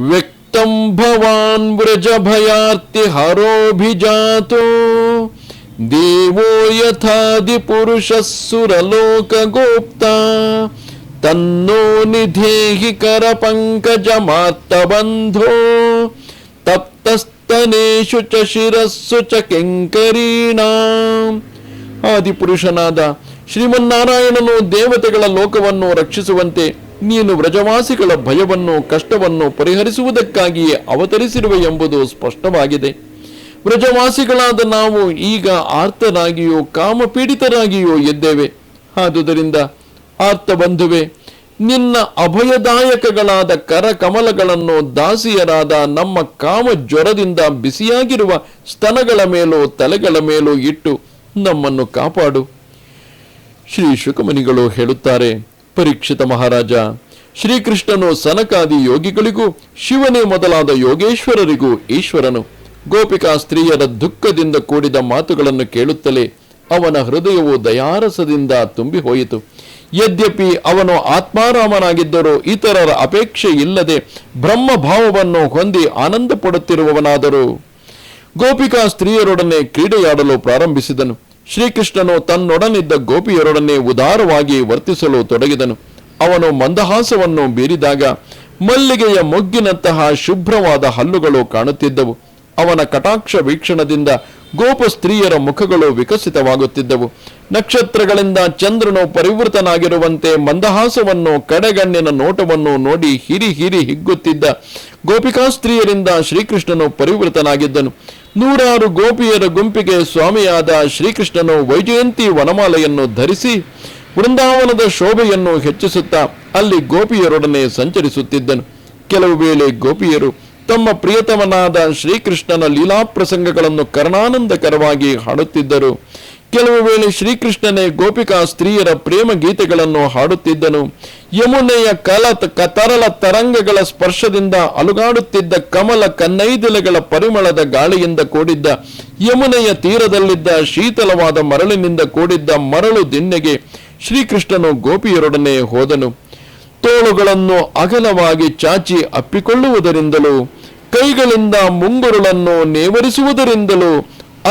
ವ್ಯಕ್ತಂ ಭವಾನ್ ವ್ರಜ ಭಯಾರ್ತಿ ಹರೋಭಿಜಾತೋ ದೇವೋ ಯಥಾದಿ ಪುರುಷ ಸುರಲೋಕ ಗೋಪ್ತ ತನ್ನೋ ನಿಧೇಹಿ ಕರ ಪಂಕಜ ಮಾತ್ತಬಂಧೋ ತಪ್ತಸ್ತನೇಷು ಚ ಶಿರಸ್ಸು ಚ ಕೆಂಕರೀಣಾಂ. ಆದಿಪುರುಷನಾದ ಶ್ರೀಮನ್ನಾರಾಯಣನು ದೇವತೆಗಳ ಲೋಕವನ್ನು ರಕ್ಷಿಸುವಂತೆ ನೀನು ವ್ರಜವಾಸಿಗಳ ಭಯವನ್ನು ಕಷ್ಟವನ್ನು ಪರಿಹರಿಸುವುದಕ್ಕಾಗಿಯೇ ಅವತರಿಸಿರುವೆ ಎಂಬುದು ಸ್ಪಷ್ಟವಾಗಿದೆ. ವ್ರಜವಾಸಿಗಳಾದ ನಾವು ಈಗ ಆರ್ತರಾಗಿಯೋ ಕಾಮಪೀಡಿತರಾಗಿಯೋ ಇದ್ದೇವೆ. ಆದುದರಿಂದ ಆರ್ತಬಂಧುವೆ, ನಿನ್ನ ಅಭಯದಾಯಕಗಳಾದ ಕರಕಮಲಗಳನ್ನು ದಾಸಿಯರಾದ ನಮ್ಮ ಕಾಮ ಜ್ವರದಿಂದ ಬಿಸಿಯಾಗಿರುವ ಸ್ತನಗಳ ಮೇಲೂ ತಲೆಗಳ ಮೇಲೂ ಇಟ್ಟು ನಮ್ಮನ್ನು ಕಾಪಾಡು. ಶ್ರೀ ಶುಕಮುನಿಗಳು ಹೇಳುತ್ತಾರೆ, ಪರೀಕ್ಷಿತ ಮಹಾರಾಜ, ಶ್ರೀಕೃಷ್ಣನು ಸನಕಾದಿ ಯೋಗಿಗಳಿಗೂ ಶಿವನೇ ಮೊದಲಾದ ಯೋಗೇಶ್ವರರಿಗೂ ಈಶ್ವರನು. ಗೋಪಿಕಾ ಸ್ತ್ರೀಯರ ದುಃಖದಿಂದ ಕೂಡಿದ ಮಾತುಗಳನ್ನು ಕೇಳುತ್ತಲೇ ಅವನ ಹೃದಯವು ದಯಾರಸದಿಂದ ತುಂಬಿ ಹೋಯಿತು. ಯದ್ಯಪಿ ಅವನು ಆತ್ಮಾರಾಮನಾಗಿದ್ದರೂ ಇತರರ ಅಪೇಕ್ಷೆ ಇಲ್ಲದೆ ಬ್ರಹ್ಮಭಾವವನ್ನು ಹೊಂದಿ ಆನಂದ ಪಡುತ್ತಿರುವವನಾದರೂ ಗೋಪಿಕಾ ಸ್ತ್ರೀಯರೊಡನೆ ಕ್ರೀಡೆಯಾಡಲು ಪ್ರಾರಂಭಿಸಿದನು. ಶ್ರೀಕೃಷ್ಣನು ತನ್ನೊಡನಿದ್ದ ಗೋಪಿಯರೊಡನೆ ಉದಾರವಾಗಿ ವರ್ತಿಸಲು ತೊಡಗಿದನು. ಅವನು ಮಂದಹಾಸವನ್ನು ಬೀರಿದಾಗ ಮಲ್ಲಿಗೆಯ ಮೊಗ್ಗಿನಂತಹ ಶುಭ್ರವಾದ ಹಲ್ಲುಗಳು ಕಾಣುತ್ತಿದ್ದವು. ಅವನ ಕಟಾಕ್ಷ ವೀಕ್ಷಣದಿಂದ ಗೋಪ ಸ್ತ್ರೀಯರ ಮುಖಗಳು ವಿಕಸಿತವಾಗುತ್ತಿದ್ದವು. ನಕ್ಷತ್ರಗಳಿಂದ ಚಂದ್ರನು ಪರಿವೃತನಾಗಿರುವಂತೆ ಮಂದಹಾಸವನ್ನು, ಕಡೆಗಣ್ಣಿನ ನೋಟವನ್ನು ನೋಡಿ ಹಿರಿ ಹಿಗ್ಗುತ್ತಿದ್ದ ಗೋಪಿಕಾ ಸ್ತ್ರೀಯರಿಂದ ಶ್ರೀಕೃಷ್ಣನು ಪರಿವೃತನಾಗಿದ್ದನು. 100 ಗೋಪಿಯರ ಗುಂಪಿಗೆ ಸ್ವಾಮಿಯಾದ ಶ್ರೀಕೃಷ್ಣನು ವೈಜಯಂತಿ ವನಮಾಲೆಯನ್ನು ಧರಿಸಿ ವೃಂದಾವನದ ಶೋಭೆಯನ್ನು ಹೆಚ್ಚಿಸುತ್ತಾ ಅಲ್ಲಿ ಗೋಪಿಯರೊಡನೆ ಸಂಚರಿಸುತ್ತಿದ್ದನು. ಕೆಲವು ವೇಳೆ ಗೋಪಿಯರು ತಮ್ಮ ಪ್ರಿಯತಮನಾದ ಶ್ರೀಕೃಷ್ಣನ ಲೀಲಾ ಪ್ರಸಂಗಗಳನ್ನು ಕರ್ಣಾನಂದಕರವಾಗಿ ಹಾಡುತ್ತಿದ್ದರು. ಕೆಲವು ವೇಳೆ ಶ್ರೀಕೃಷ್ಣನೇ ಗೋಪಿಕಾ ಸ್ತ್ರೀಯರ ಪ್ರೇಮ ಗೀತೆಗಳನ್ನು ಹಾಡುತ್ತಿದ್ದನು. ಯಮುನೆಯ ತರಲ ತರಂಗಗಳ ಸ್ಪರ್ಶದಿಂದ ಅಲುಗಾಡುತ್ತಿದ್ದ ಕಮಲ ಕನ್ನೈದಿಲೆಗಳ ಪರಿಮಳದ ಗಾಳಿಯಿಂದ ಕೂಡಿದ್ದ ಯಮುನೆಯ ತೀರದಲ್ಲಿದ್ದ ಶೀತಲವಾದ ಮರಳಿನಿಂದ ಕೂಡಿದ್ದ ಮರಳು ದಿಣ್ಣೆಗೆ ಶ್ರೀಕೃಷ್ಣನು ಗೋಪಿಯರೊಡನೆ ಹೋದನು. ತೋಳುಗಳನ್ನು ಅಗಲವಾಗಿ ಚಾಚಿ ಅಪ್ಪಿಕೊಳ್ಳುವುದರಿಂದಲೂ, ಕೈಗಳಿಂದ ಮುಂಗುರುಳನ್ನು ನೇವರಿಸುವುದರಿಂದಲೂ,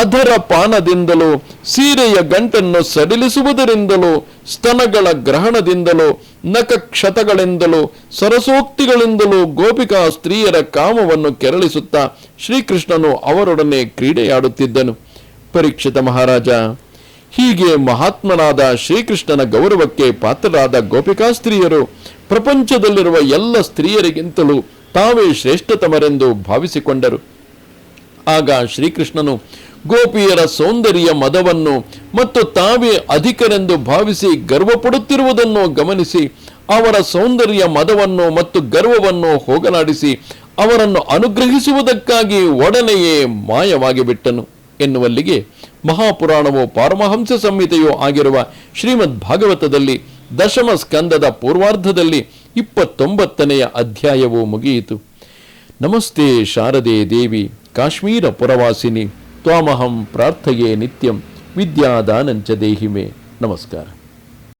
ಅಧರ ಪಾನದಿಂದಲೂ, ಸೀರೆಯ ಗಂಟನ್ನು ಸಡಿಲಿಸುವುದರಿಂದಲೂ, ಸ್ತನಗಳ ಗ್ರಹಣದಿಂದಲೂ, ನಖಕ್ಷತಗಳಿಂದಲೂ, ಸರಸೋಕ್ತಿಗಳಿಂದಲೂ ಗೋಪಿಕಾ ಸ್ತ್ರೀಯರ ಕಾಮವನ್ನು ಕೆರಳಿಸುತ್ತಾ ಶ್ರೀಕೃಷ್ಣನು ಅವರೊಡನೆ ಕ್ರೀಡೆಯಾಡುತ್ತಿದ್ದನು. ಪರೀಕ್ಷಿತ ಮಹಾರಾಜ, ಹೀಗೆ ಮಹಾತ್ಮನಾದ ಶ್ರೀಕೃಷ್ಣನ ಗೌರವಕ್ಕೆ ಪಾತ್ರರಾದ ಗೋಪಿಕಾಸ್ತ್ರೀಯರು ಪ್ರಪಂಚದಲ್ಲಿರುವ ಎಲ್ಲ ಸ್ತ್ರೀಯರಿಗಿಂತಲೂ ತಾವೇ ಶ್ರೇಷ್ಠತಮರೆಂದು ಭಾವಿಸಿಕೊಂಡರು. ಆಗ ಶ್ರೀಕೃಷ್ಣನು ಗೋಪಿಯರ ಸೌಂದರ್ಯ ಮದವನ್ನು ಮತ್ತು ತಾವೇ ಅಧಿಕರೆಂದು ಭಾವಿಸಿ ಗರ್ವಪಡುತ್ತಿರುವುದನ್ನು ಗಮನಿಸಿ ಅವರ ಸೌಂದರ್ಯ ಮದವನ್ನು ಮತ್ತು ಗರ್ವವನ್ನು ಹೋಗಲಾಡಿಸಿ ಅವರನ್ನು ಅನುಗ್ರಹಿಸುವುದಕ್ಕಾಗಿ ಒಡನೆಯೇ ಮಾಯವಾಗಿ ಬಿಟ್ಟನು ಎನ್ನುವಲ್ಲಿಗೆ ಮಹಾಪುರಾಣವು ಪಾರಮಹಂಸ ಸಂಹಿತೆಯೂ ಆಗಿರುವ ಶ್ರೀಮದ್ ಭಾಗವತದಲ್ಲಿ ದಶಮ ಸ್ಕಂದದ ಪೂರ್ವಾರ್ಧದಲ್ಲಿ 29ನೆಯ ಅಧ್ಯಾಯವು ಮುಗಿಯಿತು. ನಮಸ್ತೆ ಶಾರದೆ ದೇವಿ ಕಾಶ್ಮೀರ ಪುರವಾಸಿನಿ ತ್ವಾಮಹಂ ಪ್ರಾರ್ಥಯೇ ನಿತ್ಯಂ ವಿದ್ಯಾದಾನಂಚ ದೇಹಿಮೆ. ನಮಸ್ಕಾರ.